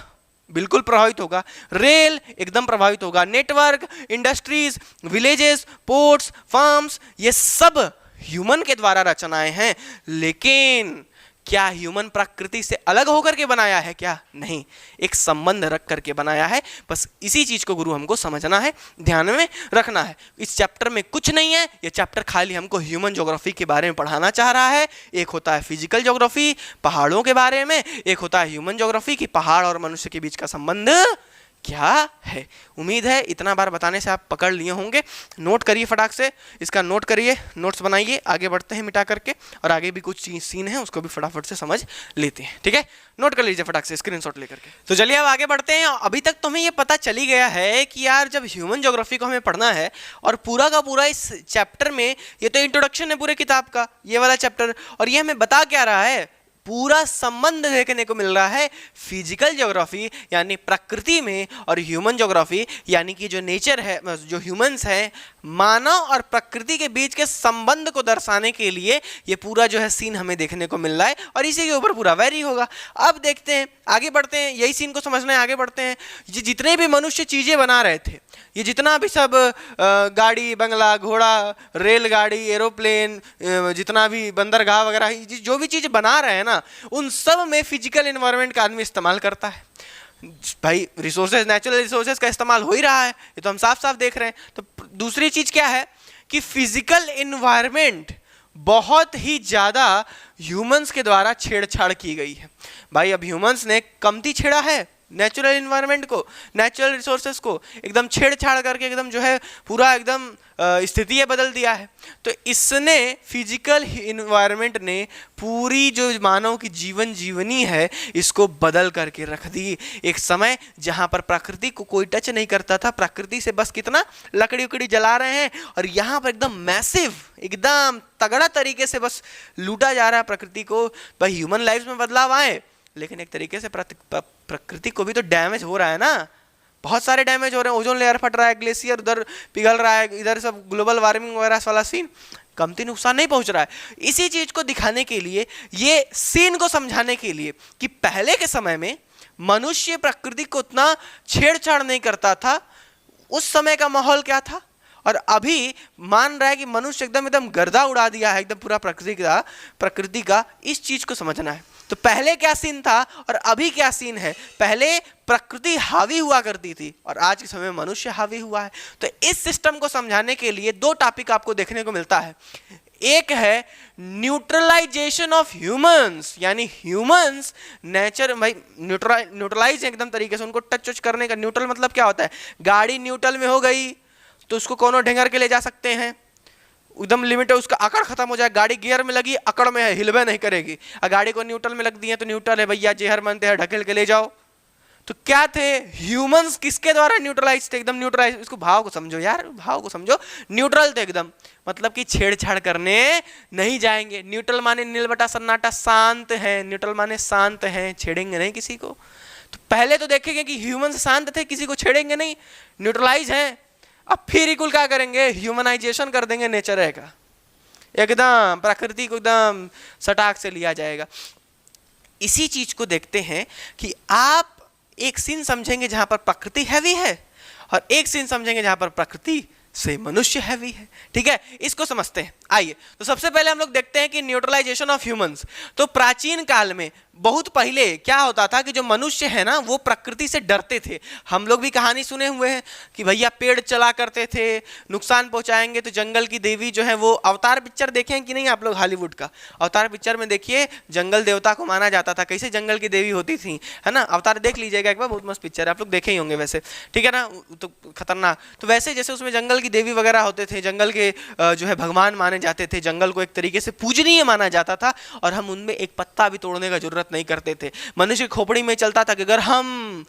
S1: बिल्कुल प्रभावित होगा, रेल एकदम प्रभावित होगा, network, industries, villages, ports, farms, ये सब ह्यूमन के द्वारा रचनाएं हैं। लेकिन क्या ह्यूमन प्रकृति से अलग होकर के बनाया है क्या? नहीं, एक संबंध रख करके बनाया है। बस इसी चीज को गुरु हमको समझना है, ध्यान में रखना है। इस चैप्टर में कुछ नहीं है, ये चैप्टर खाली हमको ह्यूमन ज्योग्राफी के बारे में पढ़ाना चाह रहा है। एक होता है फिजिकल ज्योग्राफी, पहाड़ों के बारे में, एक होता है ह्यूमन ज्योग्राफी कि पहाड़ और मनुष्य के बीच का संबंध क्या है। उम्मीद है इतना बार बताने से आप पकड़ लिए होंगे। नोट करिए फटाक से, इसका नोट करिए, नोट्स बनाइए, आगे बढ़ते हैं मिटा करके, और आगे भी कुछ सीन है उसको भी फटाफट से समझ लेते हैं। ठीक है, नोट कर लीजिए फटाक से स्क्रीनशॉट लेकर के। तो चलिए अब आगे बढ़ते हैं। अभी तक तो हमें ये पता चली गया है कि यार जब ह्यूमन ज्योग्राफी को हमें पढ़ना है और पूरा का पूरा इस चैप्टर में, ये तो इंट्रोडक्शन है पूरे किताब का, ये वाला चैप्टर, और ये हमें बता क्या रहा है, पूरा संबंध देखने को मिल रहा है फिजिकल ज्योग्राफी यानी प्रकृति में और ह्यूमन ज्योग्राफी यानी कि जो नेचर है, जो ह्यूमंस है, मानव और प्रकृति के बीच के संबंध को दर्शाने के लिए ये पूरा जो है सीन हमें देखने को मिल रहा है, और इसी के ऊपर पूरा वैरी होगा। अब देखते हैं, आगे बढ़ते हैं, यही सीन को समझना है, आगे बढ़ते हैं। ये जितने भी मनुष्य चीजें बना रहे थे, ये जितना भी सब गाड़ी, बंगला, घोड़ा, रेलगाड़ी, एरोप्लेन, जितना भी बंदरगाह वगैरह, जो भी चीज़ बना रहे हैं ना, उन सब में फिजिकल एनवायरनमेंट का आदमी इस्तेमाल करता है। भाई रिसोर्सेज, नेचुरल रिसोर्सेज का इस्तेमाल हो ही रहा है, ये तो हम साफ साफ देख रहे हैं। तो दूसरी चीज़ क्या है कि फिजिकल एनवायरनमेंट बहुत ही ज़्यादा ह्यूमंस के द्वारा छेड़छाड़ की गई है। भाई अब ह्यूमंस ने कमती छेड़ा है नेचुरल एनवायरनमेंट को, नेचुरल रिसोर्सेज को एकदम छेड़छाड़ करके एकदम जो है पूरा एकदम स्थिति बदल दिया है। तो इसने फिजिकल एनवायरनमेंट ने पूरी जो मानव की जीवन जीवनी है इसको बदल करके रख दी। एक समय जहां पर प्रकृति को कोई टच नहीं करता था, प्रकृति से बस कितना लकड़ी उकड़ी जला रहे हैं, और यहाँ पर एकदम मैसिव, एकदम तगड़ा तरीके से बस लूटा जा रहा है प्रकृति को। भाई ह्यूमन लाइफ में बदलाव आए, लेकिन एक तरीके से प्रकृति को भी तो डैमेज हो रहा है ना, बहुत सारे डैमेज हो रहे हैं। ओजोन लेयर फट रहा है, ग्लेशियर उधर पिघल रहा है, इधर सब ग्लोबल वार्मिंग वगैरह वाला सीन, कमती नुकसान नहीं पहुंच रहा है। इसी चीज को दिखाने के लिए, ये सीन को समझाने के लिए कि पहले के समय में मनुष्य प्रकृति को उतना छेड़छाड़ नहीं करता था, उस समय का माहौल क्या था, और अभी मान रहा है कि मनुष्य एकदम एकदम गर्दा उड़ा दिया है एकदम पूरा प्रकृति का। इस चीज को समझना है। तो पहले क्या सीन था और अभी क्या सीन है। पहले प्रकृति हावी हुआ करती थी और आज के समय में मनुष्य हावी हुआ है। तो इस सिस्टम को समझाने के लिए दो टॉपिक आपको देखने को मिलता है। एक है न्यूट्रलाइजेशन ऑफ ह्यूमंस, यानी ह्यूमंस नेचर भाई न्यूट्रलाइज एकदम तरीके से, उनको टच करने का। न्यूट्रल मतलब क्या होता है, गाड़ी न्यूट्रल में हो गई तो उसको कोनो ढेंगर के ले जा सकते हैं, एकदम लिमिट है, उसका अकड़ खत्म हो जाए। गाड़ी गियर में लगी, अकड़ में है, हिलवे नहीं करेगी। और गाड़ी को न्यूट्रल में लग दी है तो न्यूट्रल है भैया, जेहर मनते हैं, ढकेल के ले जाओ। तो क्या थे ह्यूमंस, किसके द्वारा न्यूट्रलाइज थे, एकदम न्यूट्रलाइज। इसको भाव को समझो यार, भाव को समझो। न्यूट्रल थे एकदम, मतलब कि छेड़छाड़ करने नहीं जाएंगे। न्यूट्रल माने नील बटा सन्नाटा, शांत है। न्यूट्रल माने शांत है, छेड़ेंगे नहीं किसी को। तो पहले तो देखेंगे कि ह्यूमंस शांत थे, किसी को छेड़ेंगे नहीं, न्यूट्रलाइज हैं। अब फिर इक्वल क्या करेंगे, ह्यूमनाइजेशन कर देंगे नेचर का। एकदम प्रकृति को एकदम सटाक से लिया जाएगा। इसी चीज को देखते हैं कि आप एक सीन समझेंगे जहां पर प्रकृति हैवी है और एक सीन समझेंगे जहां पर प्रकृति से मनुष्य हैवी है। ठीक है, इसको समझते हैं। आइए, तो सबसे पहले हम लोग देखते हैं कि न्यूट्रलाइजेशन ऑफ ह्यूमंस। तो प्राचीन काल में बहुत पहले क्या होता था कि जो मनुष्य है ना वो प्रकृति से डरते थे। हम लोग भी कहानी सुने हुए हैं कि भैया पेड़ चला करते थे, नुकसान पहुंचाएंगे तो जंगल की देवी जो है वो, अवतार पिक्चर देखे हैं कि नहीं आप लोग? हॉलीवुड का अवतार पिक्चर में देखिए जंगल देवता को माना जाता था, कैसे जंगल की देवी होती थी, है ना। अवतार देख लीजिएगा एक बार, बहुत मस्त पिक्चर है, आप लोग देखे ही होंगे वैसे, ठीक है ना। तो खतरनाक, तो वैसे जैसे उसमें जंगल की देवी वगैरह होते थे, जंगल के जो है भगवान माने जाते थे, जंगल को एक तरीके से पूजनीय माना जाता था और हम उनमें एक पत्ता भी तोड़ने का जरूरत नहीं करते थे। मनुष्य खोपड़ी में चलता था कि अगर हम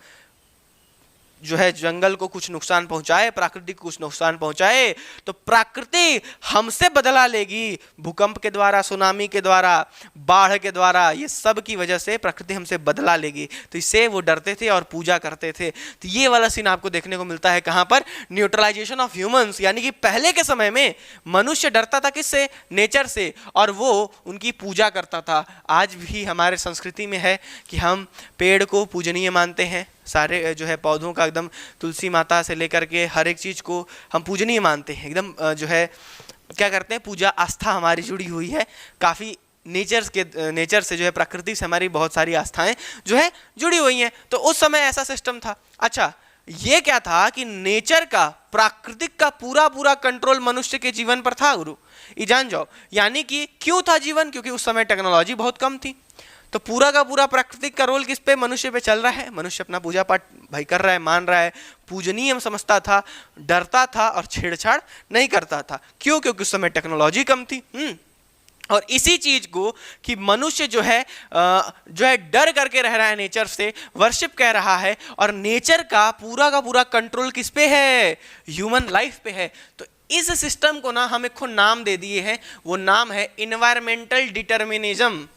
S1: जो है जंगल को कुछ नुकसान पहुंचाए, प्रकृति को कुछ नुकसान पहुंचाए, तो प्रकृति हमसे बदला लेगी। भूकंप के द्वारा, सुनामी के द्वारा, बाढ़ के द्वारा, ये सब की वजह से प्रकृति हमसे बदला लेगी। तो इससे वो डरते थे और पूजा करते थे। तो ये वाला सीन आपको देखने को मिलता है कहां पर? Neutralisation of humans. यानी कि पहले के समय में मनुष्य डरता था किससे? नेचर से, और वो उनकी पूजा करता था। आज भी हमारे संस्कृति में है कि हम पेड़ को पूजनीय मानते हैं, सारे जो है पौधों का, एकदम तुलसी माता से लेकर के हर एक चीज को हम पूजनीय मानते हैं। एकदम जो है क्या करते हैं, पूजा आस्था हमारी जुड़ी हुई है काफी नेचर से, जो है प्रकृति से हमारी बहुत सारी आस्थाएं जो है जुड़ी हुई हैं। तो उस समय ऐसा सिस्टम था। अच्छा, ये क्या था कि नेचर का, प्राकृतिक का पूरा पूरा कंट्रोल मनुष्य के जीवन पर था गुरु, ये जान जाओ। यानी कि क्यों था जीवन? क्योंकि उस समय टेक्नोलॉजी बहुत कम थी। तो पूरा का पूरा प्राकृतिक का रोल किस पे? मनुष्य पे चल रहा है। मनुष्य अपना पूजा पाठ भाई कर रहा है, मान रहा है, पूजनीय समझता था, डरता था और छेड़छाड़ नहीं करता था। क्यों? क्योंकि उस समय टेक्नोलॉजी कम थी। और इसी चीज को कि मनुष्य जो है डर करके रह रहा है नेचर से, वर्शिप कह रहा है, और नेचर का पूरा कंट्रोल किस पे है? ह्यूमन लाइफ पे है। तो इस सिस्टम को ना हम एक नाम दे दिए हैं, वो नाम है इन्वायरमेंटल डिटर्मिनिज्म।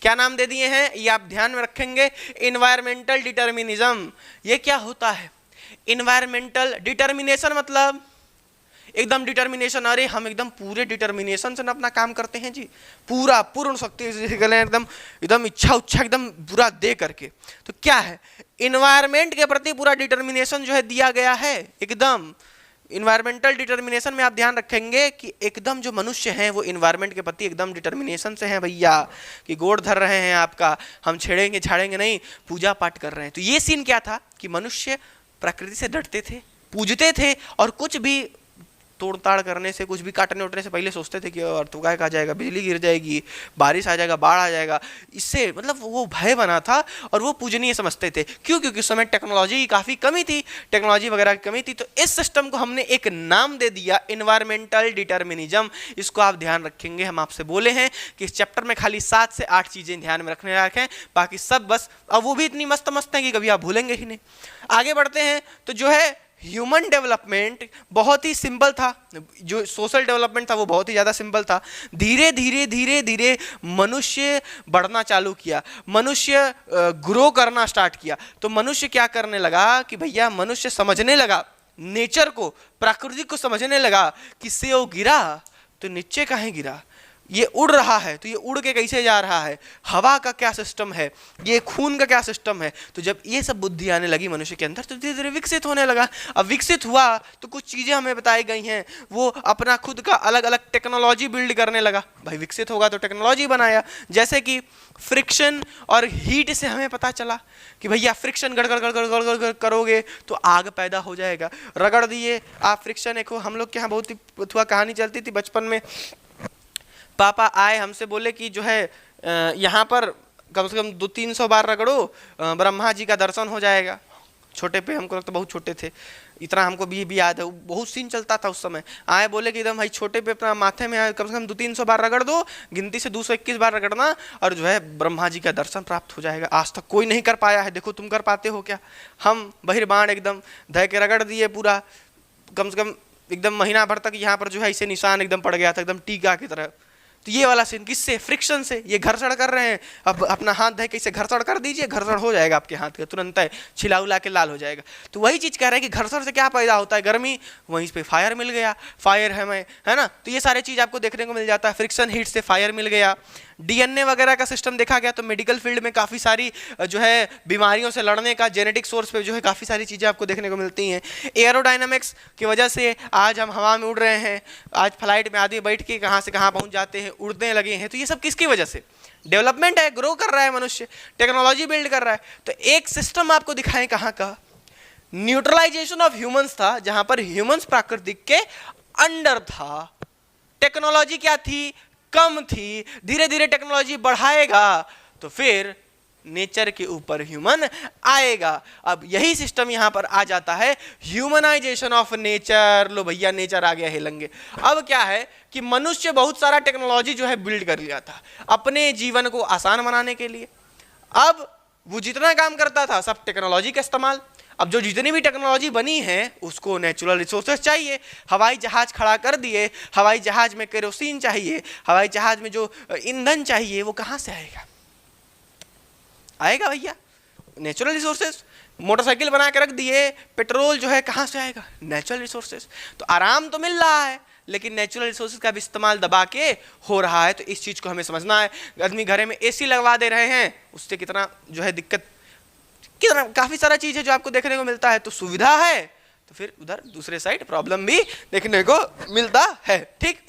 S1: क्या नाम दे दिए हैं? ये आप ध्यान में रखेंगे, इन्वायरमेंटल डिटर्मिनिज्म। ये क्या होता है? इन्वायरमेंटल डिटर्मिनेशन मतलब एकदम डिटर्मिनेशन, अरे हम एकदम पूरे डिटर्मिनेशन से ना अपना काम करते हैं जी, पूरा पूर्ण शक्ति से एकदम इच्छा उच्छा एकदम पूरा दे करके। तो क्या है? इन्वायरमेंट के प्रति पूरा डिटर्मिनेशन जो है दिया गया है एकदम। इन्वायरमेंटल डिटर्मिनेशन में आप ध्यान रखेंगे कि एकदम जो मनुष्य हैं वो इन्वायरमेंट के प्रति एकदम डिटर्मिनेशन से हैं भैया, कि गोड़ धर रहे हैं आपका, हम छेड़ेंगे झाड़ेंगे नहीं, पूजा पाठ कर रहे हैं। तो ये सीन क्या था कि मनुष्य प्रकृति से डरते थे, पूजते थे, और कुछ भी तोड़ताड़ करने से, कुछ भी काटने उठने से पहले सोचते थे कि अर्थक्वेक खा जाएगा, बिजली गिर जाएगी, बारिश आ जाएगा, बाढ़ आ जाएगा। इससे मतलब वो भय बना था और वो पूजनीय समझते थे। क्यों? क्योंकि उस समय टेक्नोलॉजी की काफ़ी कमी थी, टेक्नोलॉजी वगैरह की कमी थी। तो इस सिस्टम को हमने एक नाम दे दिया, इन्वायरमेंटल डिटर्मिनिज्म। इसको आप ध्यान रखेंगे। हम आपसे बोले हैं कि इस चैप्टर में खाली 7 से 8 चीज़ें ध्यान में रखने रखें, बाकी सब बस, अब वो भी इतनी मस्त मस्त हैं कि कभी आप भूलेंगे ही नहीं। आगे बढ़ते हैं। तो जो है ह्यूमन डेवलपमेंट बहुत ही सिंपल था, जो सोशल डेवलपमेंट था वो बहुत ही ज़्यादा सिंपल था। धीरे धीरे मनुष्य बढ़ना चालू किया, मनुष्य ग्रो करना स्टार्ट किया। तो मनुष्य क्या करने लगा कि भैया मनुष्य समझने लगा नेचर को, प्रकृति को समझने लगा कि सेव गिरा तो नीचे कहाँ गिरा, ये उड़ रहा है तो ये उड़ के कैसे जा रहा है, हवा का क्या सिस्टम है, ये खून का क्या सिस्टम है। तो जब ये सब बुद्धि आने लगी मनुष्य के अंदर तो धीरे धीरे विकसित होने लगा। अब विकसित हुआ तो कुछ चीज़ें हमें बताई गई हैं, वो अपना खुद का अलग अलग टेक्नोलॉजी बिल्ड करने लगा। भाई विकसित होगा तो टेक्नोलॉजी बनाया, जैसे कि फ्रिक्शन और हीट से हमें पता चला कि भैया फ्रिक्शन गड़गड़ गड़गड़ गड़गड़ करोगे तो आग पैदा हो जाएगा। रगड़ दिए आप फ्रिक्शन। एक हम लोग के यहाँ बहुत ही कहानी चलती थी बचपन में। पापा आए हमसे बोले कि जो है यहाँ पर कम से कम 200-300 बार रगड़ो, ब्रह्मा जी का दर्शन हो जाएगा। छोटे पे हमको लगता बहुत छोटे थे, इतना हमको भी याद है, बहुत सीन चलता था उस समय। आए बोले कि एकदम भाई छोटे पे अपना माथे में कम से कम 200-300 बार रगड़ दो, गिनती से 221 बार रगड़ना, और जो है ब्रह्मा जी का दर्शन प्राप्त हो जाएगा। आज तक कोई नहीं कर पाया है, देखो तुम कर पाते हो क्या? हम बहिर्बाण एकदम धय के रगड़ दिए पूरा, कम से कम एकदम महीना भर तक यहाँ पर जो है इसे निशान एकदम पड़ गया था, एकदम टीका की तरह। तो ये वाला सीन किससे, फ्रिक्शन से। ये घर्षण कर रहे हैं, अब अपना हाथ धे कैसे घर्षण कर दीजिए, घर्षण हो जाएगा आपके हाथ का, तुरंत है छिला उला के लाल हो जाएगा। तो वही चीज कह रहे हैं कि घर्षण से क्या पैदा होता है, गर्मी, वहीं पे फायर मिल गया, फायर हमें, है ना। तो ये सारे चीज आपको देखने को मिल जाता है, फ्रिक्शन हीट से फायर मिल गया। डीएनए वगैरह का सिस्टम देखा गया तो मेडिकल फील्ड में काफ़ी सारी जो है बीमारियों से लड़ने का जेनेटिक सोर्स पे जो है काफ़ी सारी चीज़ें आपको देखने को मिलती हैं। एयरोडायनामिक्स की वजह से आज हम हवा में उड़ रहे हैं, आज फ्लाइट में आदमी बैठ के कहाँ से कहाँ पहुँच जाते हैं, उड़ने लगे हैं। तो ये सब किसकी वजह से, डेवलपमेंट है, ग्रो कर रहा है मनुष्य, टेक्नोलॉजी बिल्ड कर रहा है। तो एक सिस्टम आपको दिखाएं कहाँ का, न्यूट्रलाइजेशन ऑफ ह्यूमंस था, जहां पर ह्यूमंस प्राकृतिक के अंडर था, टेक्नोलॉजी क्या थी, कम थी। धीरे धीरे टेक्नोलॉजी बढ़ाएगा तो फिर नेचर के ऊपर ह्यूमन आएगा। अब यही सिस्टम यहां पर आ जाता है, ह्यूमनाइजेशन ऑफ नेचर। लो भैया नेचर आ गया हिलंगे। अब क्या है कि मनुष्य बहुत सारा टेक्नोलॉजी जो है बिल्ड कर लिया था अपने जीवन को आसान बनाने के लिए। अब वो जितना काम करता था सब टेक्नोलॉजी का इस्तेमाल। अब जो जितनी भी टेक्नोलॉजी बनी है उसको नेचुरल रिसोर्सेज चाहिए। हवाई जहाज खड़ा कर दिए, हवाई जहाज में केरोसिन चाहिए, हवाई जहाज में जो ईंधन चाहिए वो कहाँ से आएगा, आएगा भैया नेचुरल रिसोर्सेज। मोटरसाइकिल बना के रख दिए, पेट्रोल जो है कहाँ से आएगा, नेचुरल रिसोर्सेज। तो आराम तो मिल रहा है लेकिन नेचुरल रिसोर्सेज का भी इस्तेमाल दबा के हो रहा है। तो इस चीज़ को हमें समझना है। आदमी घरे में एसी लगवा दे रहे हैं, उससे कितना जो है दिक्कत, कितना काफ़ी सारा चीज़ है जो आपको देखने को मिलता है। तो सुविधा है तो फिर उधर दूसरे साइड प्रॉब्लम भी देखने को मिलता है, ठीक।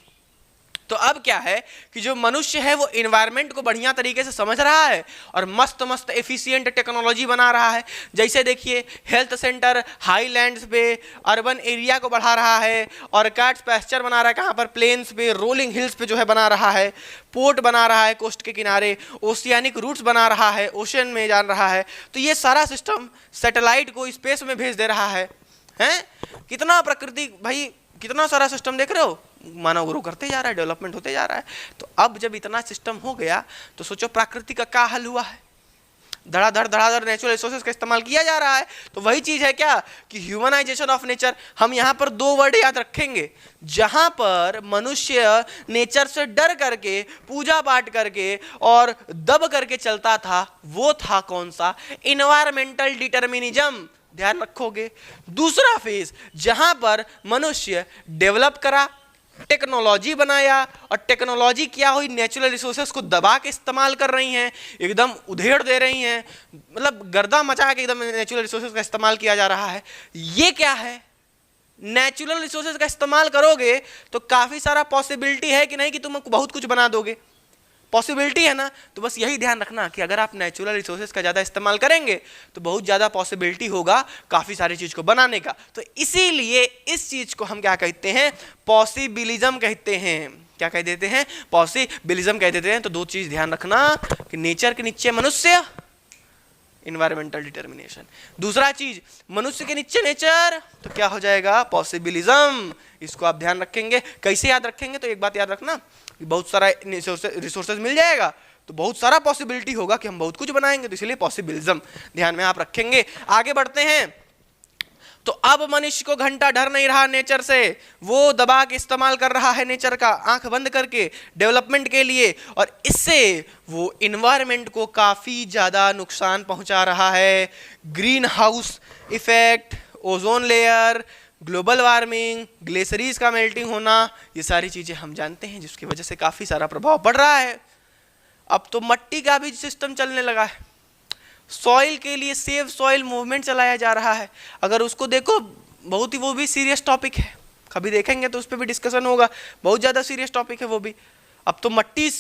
S1: तो अब क्या है कि जो मनुष्य है वो एनवायरनमेंट को बढ़िया तरीके से समझ रहा है और मस्त मस्त एफिशिएंट टेक्नोलॉजी बना रहा है। जैसे देखिए हेल्थ सेंटर हाईलैंड्स पे, अर्बन एरिया को बढ़ा रहा है, ऑर्किड्स पैस्चर बना रहा है, कहाँ पर प्लेन्स पे, रोलिंग हिल्स पे जो है बना रहा है, पोर्ट बना रहा है कोस्ट के किनारे, ओशियानिक रूट्स बना रहा है, ओशन में जान रहा है। तो ये सारा सिस्टम सैटेलाइट को स्पेस में भेज दे रहा है। कितना प्रकृति भाई, कितना सारा सिस्टम देख रहे हो, मानव ग्रो करते जा रहा है, डेवलपमेंट होते जा रहा है। तो अब जब इतना सिस्टम हो गया तो सोचो प्रकृति का क्या हाल हुआ है, धड़ाधड़ नेचुरल रिसोर्सेज का इस्तेमाल किया जा रहा है। तो वही चीज है क्या कि ह्यूमनाइजेशन ऑफ नेचर। हम यहाँ पर दो वर्ड याद रखेंगे, जहां पर मनुष्य नेचर से डर करके, पूजा पाठ करके और दब करके चलता था, वो था कौन सा, एनवायरमेंटल डिटर्मिनिज्म। ध्यान रखोगे। दूसरा फेज जहां पर मनुष्य डेवलप करा, टेक्नोलॉजी बनाया, और टेक्नोलॉजी क्या हुई, नेचुरल रिसोर्सेज को दबा के इस्तेमाल कर रही हैं, एकदम उधेड़ दे रही हैं, मतलब गर्दा मचा के एकदम नेचुरल रिसोर्सेज का इस्तेमाल किया जा रहा है। ये क्या है, नेचुरल रिसोर्सेज का इस्तेमाल करोगे तो काफी सारा पॉसिबिलिटी है कि नहीं कि तुम बहुत कुछ बना दोगे, पॉसिबिलिटी है ना। तो बस यही ध्यान रखना कि अगर आप नेचुरल रिसोर्सेज का ज़्यादा इस्तेमाल करेंगे तो बहुत ज़्यादा पॉसिबिलिटी होगा काफ़ी सारी चीज़ को बनाने का। तो इसीलिए इस चीज़ को हम क्या कहते हैं, पॉसिबिलिज्म कहते हैं। क्या कह देते हैं, पॉसिबिलिज्म कह देते हैं। तो दो चीज़ ध्यान रखना कि नेचर के नीचे मनुष्य, इन्वायरमेंटल डिटर्मिनेशन। दूसरा चीज मनुष्य के नीचे नेचर, तो क्या हो जाएगा, पॉसिबिलिज्म। इसको आप ध्यान रखेंगे। कैसे याद रखेंगे, तो एक बात याद रखना, बहुत सारा रिसोर्सेज मिल जाएगा तो बहुत सारा पॉसिबिलिटी होगा कि हम बहुत कुछ बनाएंगे, तो इसलिए पॉसिबिलिज्म ध्यान में आप रखेंगे। आगे बढ़ते हैं। तो अब मनुष्य को घंटा डर नहीं रहा नेचर से, वो दबा के इस्तेमाल कर रहा है नेचर का, आंख बंद करके डेवलपमेंट के लिए, और इससे वो इन्वायरमेंट को काफ़ी ज़्यादा नुकसान पहुंचा रहा है। Green house effect, ozone layer, global warming, glaciers का मेल्टिंग होना, ये सारी चीज़ें हम जानते हैं जिसकी वजह से काफ़ी सारा प्रभाव पड़ रहा है। अब तो मिट्टी का भी सिस्टम चलने लगा है, सॉइल के लिए सेव सॉइल मूवमेंट चलाया जा रहा है। अगर उसको देखो, बहुत ही वो भी सीरियस टॉपिक है, कभी देखेंगे तो उस पर भी डिस्कशन होगा, बहुत ज़्यादा सीरियस टॉपिक है वो भी। अब तो मिट्टी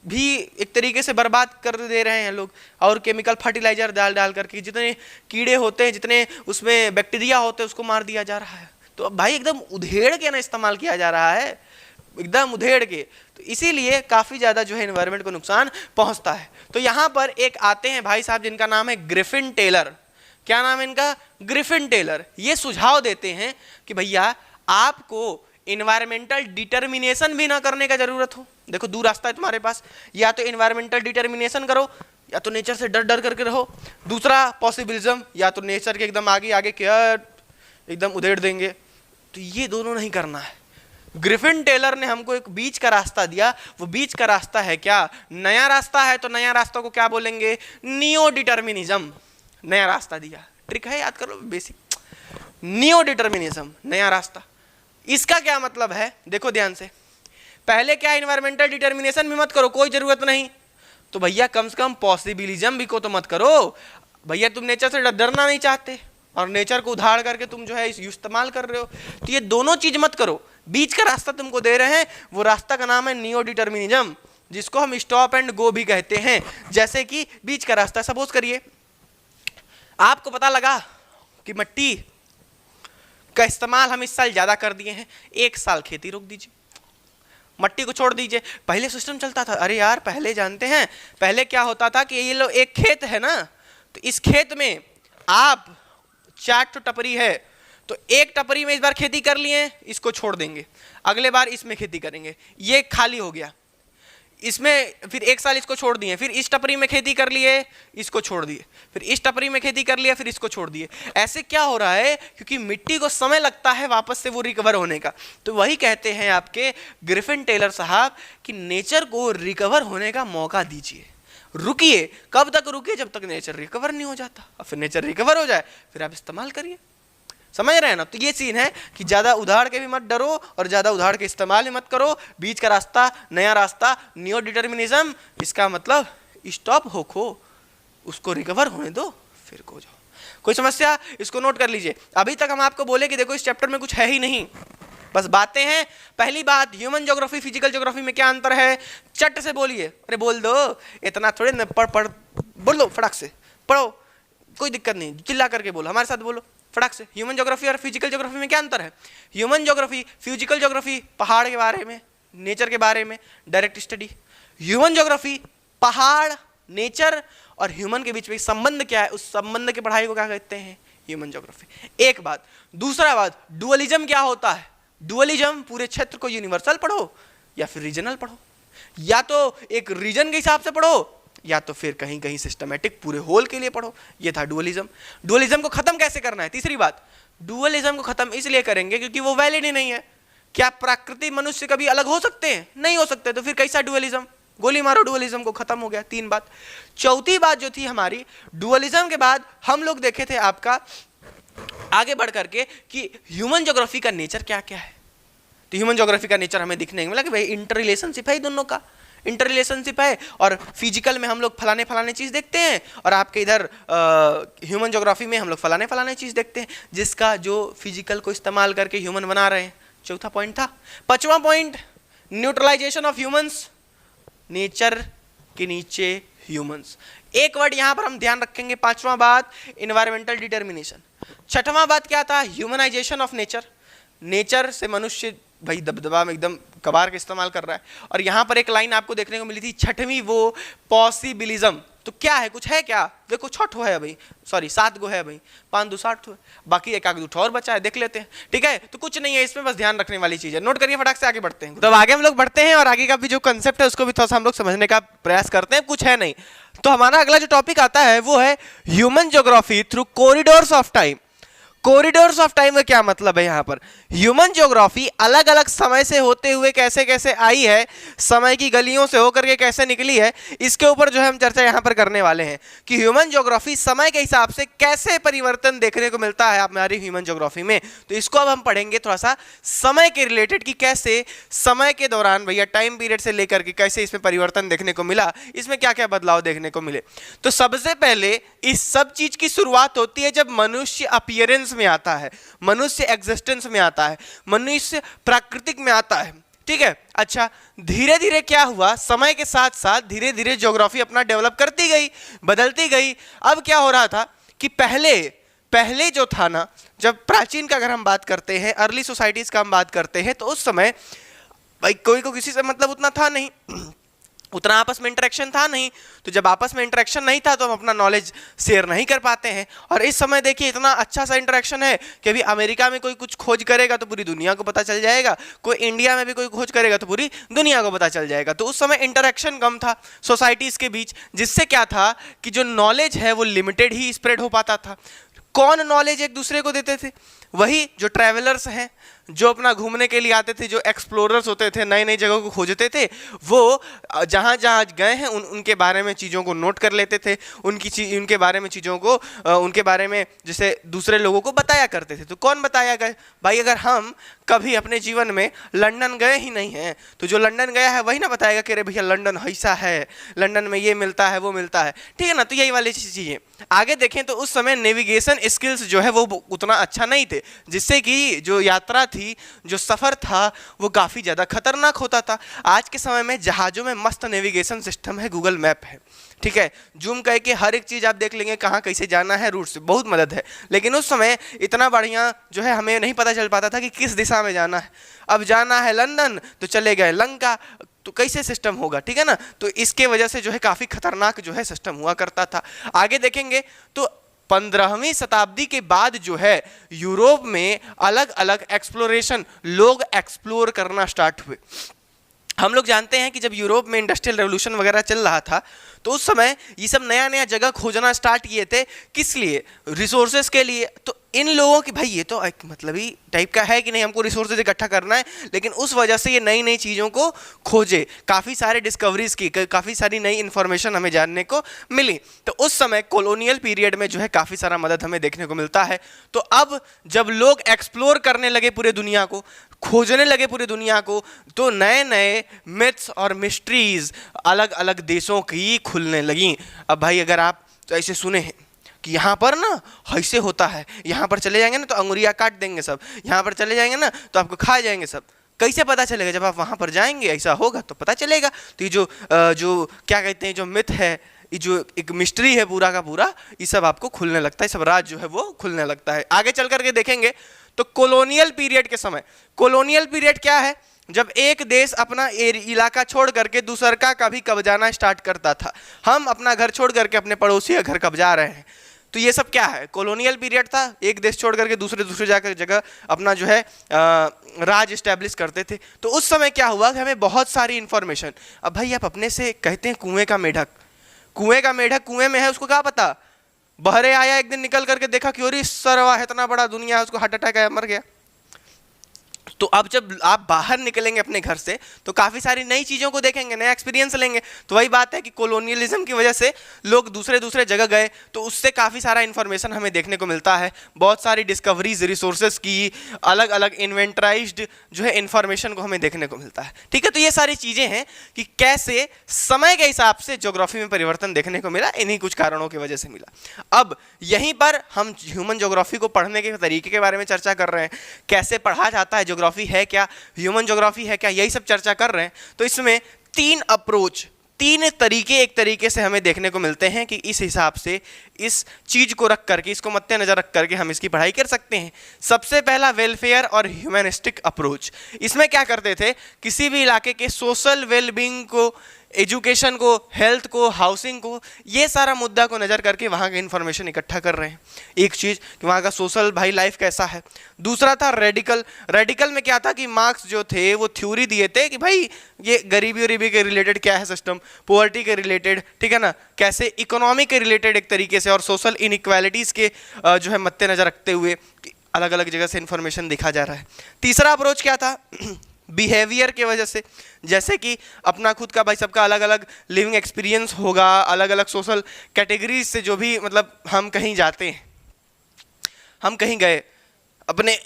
S1: भी एक तरीके से बर्बाद कर दे रहे हैं लोग, और केमिकल फर्टिलाइजर डाल करके जितने कीड़े होते हैं, जितने उसमें बैक्टीरिया होते हैं, उसको मार दिया जा रहा है। तो भाई एकदम उधेड़ के ना इस्तेमाल किया जा रहा है, एकदम उधेड़ के। तो इसीलिए काफ़ी ज़्यादा जो है एनवायरनमेंट को नुकसान पहुंचता है। तो यहाँ पर एक आते हैं भाई साहब जिनका नाम है ग्रिफिन टेलर। क्या नाम है इनका, ग्रिफिन टेलर। ये सुझाव देते हैं कि भैया आपको एनवायरमेंटल डिटर्मिनेशन भी ना करने का जरूरत हो। देखो दो रास्ता है तुम्हारे पास, या तो एनवायरमेंटल डिटर्मिनेशन करो, या तो नेचर से डर डर करके रहो। दूसरा पॉसिबिलिज्म, या तो नेचर के एकदम आगे आगे क्या एकदम उधेड़ देंगे। तो ये दोनों नहीं करना है। ग्रिफिन टेलर ने हमको एक बीच का रास्ता दिया। वो बीच का रास्ता है क्या? नया रास्ता है, तो नया रास्ता को क्या बोलेंगे? Neo determinism. नया रास्ता दिया, ट्रिक है, याद करो बेसिक। नियो डिटर्मिनिज्म, नया रास्ता। इसका क्या मतलब है? देखो ध्यान से, पहले क्या एनवायरमेंटल डिटर्मिनेशन भी मत करो, कोई जरूरत नहीं, तो भैया कम से कम पॉसिबिलिज्म भी को तो मत करो। भैया तुम नेचर से डरना नहीं चाहते और नेचर को उधार करके तुम जो है इस्तेमाल कर रहे हो, तो ये दोनों चीज मत करो। बीच का रास्ता तुमको दे रहे हैं, वो रास्ता का नाम है नियो डिटर्मिनिज्म, जिसको हम स्टॉप एंड गो भी कहते हैं। जैसे कि बीच का रास्ता, सपोज करिए आपको पता लगा कि मिट्टी का इस्तेमाल हम इस साल ज्यादा कर दिए हैं, एक साल खेती रोक दीजिए, मट्टी को छोड़ दीजिए। पहले सिस्टम चलता था, अरे यार पहले जानते हैं, पहले क्या होता था कि ये लो एक खेत है ना, तो इस खेत में आप 4 टपरी है, तो एक टपरी में इस बार खेती कर लिए, इसको छोड़ देंगे, अगले बार इसमें खेती करेंगे, ये खाली हो गया, इसमें फिर एक साल इसको छोड़ दिए, फिर इस टपरी में खेती कर लिए, इसको छोड़ दिए, फिर इस टपरी में खेती कर लिया, फिर इसको छोड़ दिए। ऐसे क्या हो रहा है? क्योंकि मिट्टी को समय लगता है वापस से वो रिकवर होने का। तो वही कहते हैं आपके ग्रिफिन टेलर साहब कि नेचर को रिकवर होने का मौका दीजिए, रुकिए। कब तक रुकिए? जब तक नेचर रिकवर नहीं हो जाता, और फिर नेचर रिकवर हो जाए फिर आप इस्तेमाल करिए। समझ रहे हैं ना? तो ये सीन है कि ज्यादा उधार के भी मत डरो और ज्यादा उधार के इस्तेमाल भी मत करो। बीच का रास्ता, नया रास्ता, नियो डिटर्मिनिज्म, इसका मतलब स्टॉप हो खो, उसको रिकवर होने दो, फिर को जाओ। कोई समस्या? इसको नोट कर लीजिए। अभी तक हम आपको बोले कि देखो इस चैप्टर में कुछ है ही नहीं, बस बातें हैं। पहली बात, ह्यूमन ज्योग्राफी फिजिकल ज्योग्राफी में क्या अंतर है? चट से बोलिए, अरे बोल दो, इतना थोड़े न पढ़ बोल दो, फटाक से पढ़ो, कोई दिक्कत नहीं, चिल्ला करके बोलो, हमारे साथ बोलो फटाक से। ह्यूमन ज्योग्राफी और फिजिकल ज्योग्राफी में क्या अंतर है? ह्यूमन ज्योग्राफी, फिजिकल ज्योग्राफी पहाड़ के बारे में, नेचर के बारे में डायरेक्ट स्टडी। ह्यूमन ज्योग्राफी पहाड़, नेचर और ह्यूमन के बीच में संबंध क्या है, उस संबंध की पढ़ाई को क्या कहते हैं? Human geography. एक बात। दूसरा बात, डुअलिज्म क्या होता है? डुअलिज्म, पूरे क्षेत्र को यूनिवर्सल पढ़ो या फिर रीजनल पढ़ो, या तो एक रीजन के हिसाब से पढ़ो या तो फिर कहीं कहीं सिस्टमैटिक पूरे होल के लिए पढ़ो। ये था डुअलिज्म। डुअलिज्म को खत्म कैसे करना है? तीसरी बात, डुअलिज्म को खत्म इसलिए करेंगे क्योंकि वो वैलिड ही नहीं है। क्या प्रकृति मनुष्य कभी अलग हो सकते हैं? नहीं हो सकते, तो फिर कैसा डुअलिज्म? गोली मारो डुअलिज्म को, खत्म हो गया। 3 बात। चौथी बात जो थी हमारी, डुअलिज्म के बाद हम लोग देखे थे आपका आगे बढ़ करके कि ह्यूमन ज्योग्राफी का नेचर क्या क्या है। तो ह्यूमन ज्योग्राफी का नेचर हमें दिखने को मिला कि भाई इंटर रिलेशनशिप है दोनों का, इंटर रिलेशनशिप है। और फिजिकल में हम लोग फलाने फलाने चीज देखते हैं, और आपके इधर ह्यूमन ज्योग्राफी में हम लोग फलाने फलाने चीज देखते हैं, जिसका जो फिजिकल को इस्तेमाल करके ह्यूमन बना रहे हैं। चौथा पॉइंट था। 5वां point, neutralization of humans, nature के नीचे ह्यूमंस। एक वर्ड यहां पर हम ध्यान रखेंगे। 5वां बात, एनवायरमेंटल डिटर्मिनेशन। 6वां बात क्या था? Humanisation of nature. नेचर से मनुष्य भाई दबदबा में एकदम कबार का इस्तेमाल कर रहा है। और यहां पर एक लाइन आपको देखने को मिली थी 6वीं, वो पॉसिबिलिज्म। तो क्या है? कुछ है क्या? देखो 6 है भाई, सॉरी 7 गो है भाई, 5 2 7 है, बाकी एक आग दूठा और बचा है, देख लेते हैं। ठीक है, तो कुछ नहीं है इसमें, बस ध्यान रखने वाली चीज है। नोट करिए, फटाक से आगे बढ़ते हैं। तो आगे हम लोग बढ़ते हैं और आगे का भी जो कंसेप्ट है उसको भी थोड़ा सा हम लोग समझने का प्रयास करते हैं। कुछ है नहीं, तो हमारा अगला जो टॉपिक आता है वो है human geography through corridors of time. Corridors of time का क्या मतलब है? यहाँ पर ह्यूमन ज्योग्राफी अलग अलग समय से होते हुए कैसे कैसे आई है, समय की गलियों से होकर के कैसे निकली है, इसके ऊपर जो है हम चर्चा यहाँ पर करने वाले हैं कि ह्यूमन ज्योग्राफी समय के हिसाब से कैसे परिवर्तन देखने को मिलता है हमारी ह्यूमन ज्योग्राफी में। तो इसको अब हम पढ़ेंगे थोड़ा सा समय के रिलेटेड, कि कैसे समय के दौरान भैया टाइम पीरियड से लेकर के कैसे इसमें परिवर्तन देखने को मिला, इसमें क्या क्या बदलाव देखने को मिले। तो सबसे पहले इस सब चीज की शुरुआत होती है जब मनुष्य अपीयरेंस में आता है, मनुष्य एग्जिस्टेंस में आता है, मनुष्य प्राकृतिक में आता है। ठीक है, अच्छा धीरे धीरे क्या हुआ, समय के साथ साथ धीरे धीरे ज्योग्राफी अपना डेवलप करती गई, बदलती गई। अब क्या हो रहा था कि पहले जो था ना, जब प्राचीन का अगर हम बात करते हैं, अर्ली सोसाइटीज का हम बात करते हैं, तो उस समय भाई कोई को किसी से मतलब उतना था नहीं, उतना आपस में इंटरेक्शन था नहीं। तो जब आपस में इंटरेक्शन नहीं था तो हम अपना नॉलेज शेयर नहीं कर पाते हैं। और इस समय देखिए इतना अच्छा सा इंटरेक्शन है कि अभी अमेरिका में कोई कुछ खोज करेगा तो पूरी दुनिया को पता चल जाएगा, कोई इंडिया में भी कोई खोज करेगा तो पूरी दुनिया को पता चल जाएगा। तो उस समय इंटरेक्शन कम था सोसाइटीज़ के बीच, जिससे क्या था कि जो नॉलेज है वो लिमिटेड ही स्प्रेड हो पाता था। कौन नॉलेज एक दूसरे को देते थे? वही जो ट्रैवलर्स हैं, जो अपना घूमने के लिए आते थे, जो एक्सप्लोरर्स होते थे, नई नई जगहों को खोजते थे, वो जहाँ जहाँ गए हैं उनके बारे में चीज़ों को नोट कर लेते थे, उनके बारे में चीज़ों को उनके बारे में जैसे दूसरे लोगों को बताया करते थे। तो कौन बताया गया भाई? अगर हम कभी अपने जीवन में लंदन गए ही नहीं हैं तो जो लंदन गया है वही ना बताएगा कि अरे भैया लंदन ऐसा है, लंदन में ये मिलता है, वो मिलता है, ठीक है ना। तो यही वाली चीज़ें आगे देखें तो उस समय नेविगेशन स्किल्स जो है वो उतना अच्छा नहीं थे, जिससे कि जो यात्रा थी, जो सफ़र था, वो काफ़ी ज़्यादा खतरनाक होता था। आज के समय में जहाज़ों में मस्त नेविगेशन सिस्टम है, गूगल मैप है, ठीक है, जूम करके हर एक चीज़ आप देख लेंगे, कहाँ कैसे जाना है, रूट से बहुत मदद है। लेकिन उस समय इतना बढ़िया जो है हमें नहीं पता चल पाता था कि किस दिशा में जाना है। अब जाना है लंदन तो चले गए लंका, तो कैसे सिस्टम होगा, ठीक है ना। तो इसके वजह से जो है काफ़ी खतरनाक जो है सिस्टम हुआ करता था। आगे देखेंगे तो 15वीं शताब्दी के बाद जो है यूरोप में अलग अलग एक्सप्लोरेशन, लोग एक्सप्लोर करना स्टार्ट हुए। हम लोग जानते हैं कि जब यूरोप में इंडस्ट्रियल रेवोल्यूशन वगैरह चल रहा था तो उस समय ये सब नया नया जगह खोजना स्टार्ट किए थे। किस लिए? रिसोर्सेज के लिए। तो इन लोगों की भाई ये तो एक मतलब ही टाइप का है कि नहीं, हमको रिसोर्सेज इकट्ठा करना है, लेकिन उस वजह से ये नई नई चीज़ों को खोजे, काफ़ी सारे डिस्कवरीज की, काफ़ी सारी नई इन्फॉर्मेशन हमें जानने को मिली। तो उस समय कॉलोनियल पीरियड में जो है काफ़ी सारा मदद हमें देखने को मिलता है। तो अब जब लोग एक्सप्लोर करने लगे पूरे दुनिया को, खोजने लगे पूरी दुनिया को, तो नए नए मिथ्स और मिस्ट्रीज अलग अलग देशों की खुलने लगी। अब भाई अगर आप तो ऐसे सुने हैं कि यहाँ पर ना ऐसे होता है, यहाँ पर चले जाएंगे ना तो अंगुरिया काट देंगे सब, यहाँ पर चले जाएंगे ना तो आपको खा जाएंगे सब, कैसे पता चलेगा? जब आप वहाँ पर जाएंगे ऐसा होगा तो पता चलेगा। तो ये जो क्या कहते हैं, जो मिथ है, ये जो एक मिस्ट्री है पूरा का पूरा, ये सब आपको खुलने लगता है, सब राज जो है वो खुलने लगता है। आगे चल करके देखेंगे तो कॉलोनियल पीरियड के समय, कॉलोनियल पीरियड क्या है? जब एक देश अपना इलाका छोड़ करके दूसर का कभी कब्जाना स्टार्ट करता था। हम अपना घर छोड़ करके अपने पड़ोसी का घर कब्जा रहे हैं, तो ये सब क्या है? कॉलोनियल पीरियड था। एक देश छोड़ करके दूसरे जाकर जगह अपना जो है राज इस्टेब्लिश करते थे। तो उस समय क्या हुआ कि हमें बहुत सारी इंफॉर्मेशन, अब भाई आप अपने से कहते हैं कुएं का मेढक, कुएं का मेढक कुएं में है, उसको क्या पता? बहरे आया एक दिन, निकल करके देखा कि अरे सरवा इतना बड़ा दुनिया है, उसको हार्ट अटैक आया, मर गया। तो अब जब आप बाहर निकलेंगे अपने घर से तो काफ़ी सारी नई चीज़ों को देखेंगे, नया एक्सपीरियंस लेंगे। तो वही बात है कि कॉलोनियलिज्म की वजह से लोग दूसरे जगह गए तो उससे काफ़ी सारा इन्फॉर्मेशन हमें देखने को मिलता है, बहुत सारी डिस्कवरीज, रिसोर्सेज की, अलग अलग इन्वेंटराइज्ड जो है इन्फॉर्मेशन को हमें देखने को मिलता है, ठीक है। तो ये सारी चीज़ें हैं कि कैसे समय के हिसाब से ज्योग्राफी में परिवर्तन देखने को मिला, इन्हीं कुछ कारणों की वजह से मिला। अब यहीं पर हम ह्यूमन ज्योग्राफी को पढ़ने के तरीके के बारे में चर्चा कर रहे हैं, कैसे पढ़ा जाता है, ज्योग्राफी है क्या, ह्यूमन ज्योग्राफी है क्या, यही सब चर्चा कर रहे हैं। तो इसमें 3 अप्रोच, 3 तरीके एक तरीके से हमें देखने को मिलते हैं कि इस हिसाब से इस चीज को रख करके, इसको मद्देनजर रख करके हम इसकी पढ़ाई कर सकते हैं। सबसे पहला वेलफेयर और ह्यूमनिस्टिक अप्रोच। इसमें क्या करते थे? किसी भी इलाके के सोशल वेलबींग को, एजुकेशन को, हेल्थ को, हाउसिंग को, ये सारा मुद्दा को नज़र करके वहाँ की इन्फॉर्मेशन इकट्ठा कर रहे हैं। एक चीज़ कि वहाँ का सोशल भाई लाइफ कैसा है। दूसरा था रेडिकल। रेडिकल में क्या था कि मार्क्स जो थे वो थ्योरी दिए थे कि भाई ये गरीबी वरीबी के रिलेटेड क्या है सिस्टम, पोवर्टी के रिलेटेड, ठीक है ना, कैसे इकोनॉमी के रिलेटेड एक तरीके से, और सोशल इनइक्वालिटीज़ के जो है मद्देनजर रखते हुए अलग अलग जगह से इन्फॉर्मेशन दिखा जा रहा है। तीसरा अप्रोच क्या था? बिहेवियर के वजह से, जैसे कि अपना खुद का भाई सबका अलग अलग लिविंग एक्सपीरियंस होगा, अलग अलग सोशल कैटेगरीज से, जो भी मतलब हम कहीं जाते हैं, हम कहीं गए अपने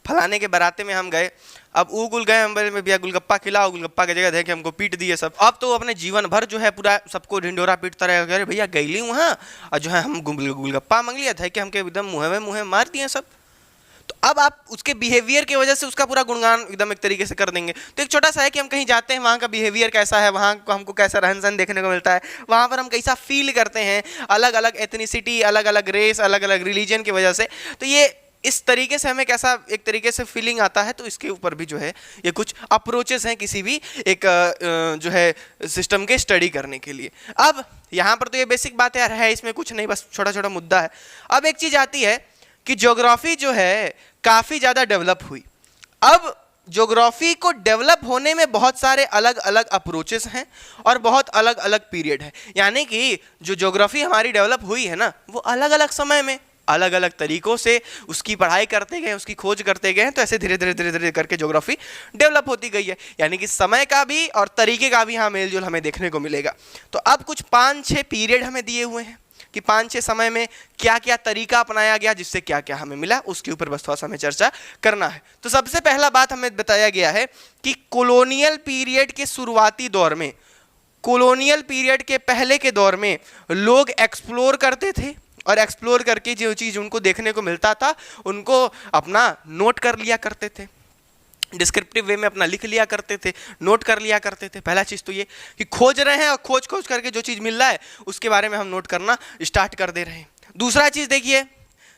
S1: फलाने के बाराते में हम गए, अब गुल गए, हम बोले भैया गुलगप्पा खिलाओ, गुलगप्पा की जगह देखे हमको पीट दिए सब। अब तो अपने जीवन भर जो है पूरा सबको ढिंडोरा पीटता रहेगा, अरे भैया गईली वहाँ और जो है हम गुलगप्पा मांग लिया था कि हमके एकदम मुँह मार दिए सब। तो अब आप उसके बिहेवियर की वजह से उसका पूरा गुणगान एकदम एक तरीके से कर देंगे। तो एक छोटा सा है कि हम कहीं जाते हैं, वहाँ का बिहेवियर कैसा है, वहाँ को हमको कैसा रहन सहन देखने को मिलता है, वहाँ पर हम कैसा फील करते हैं, अलग अलग एथनिसिटी, अलग अलग रेस, अलग अलग रिलीजन की वजह से। तो ये इस तरीके से हमें कैसा एक तरीके से फीलिंग आता है। तो इसके ऊपर भी जो है ये कुछ अप्रोचेस हैं किसी भी एक जो है सिस्टम के स्टडी करने के लिए। अब यहाँ पर तो ये बेसिक बात है, इसमें कुछ नहीं, बस छोटा छोटा मुद्दा है। अब एक चीज़ आती है कि ज्योग्राफी जो है काफ़ी ज़्यादा डेवलप हुई। अब ज्योग्राफी को डेवलप होने में बहुत सारे अलग अलग अप्रोचेस हैं और बहुत अलग अलग पीरियड है। यानी कि जो ज्योग्राफी हमारी डेवलप हुई है ना, वो अलग अलग समय में अलग अलग तरीकों से उसकी पढ़ाई करते गए, उसकी खोज करते गए, तो ऐसे धीरे धीरे धीरे धीरे करके ज्योग्राफी डेवलप होती गई है। यानी कि समय का भी और तरीके का भी यहाँ मेलजोल हमें देखने को मिलेगा। तो अब कुछ 5-6 पीरियड हमें दिए हुए हैं कि 5-6 समय में क्या क्या तरीका अपनाया गया, जिससे क्या क्या हमें मिला, उसके ऊपर बस थोड़ा सा हमें चर्चा करना है। तो सबसे पहला बात हमें बताया गया है कि कॉलोनियल पीरियड के शुरुआती दौर में, कॉलोनियल पीरियड के पहले के दौर में लोग एक्सप्लोर करते थे और एक्सप्लोर करके जो चीज़ उनको देखने को मिलता था उनको अपना नोट कर लिया करते थे, डिस्क्रिप्टिव वे में अपना लिख लिया करते थे, नोट कर लिया करते थे। पहला चीज़ तो ये कि खोज रहे हैं और खोज करके जो चीज़ मिल रहा है उसके बारे में हम नोट करना स्टार्ट कर दे रहे हैं। दूसरा चीज़ देखिए,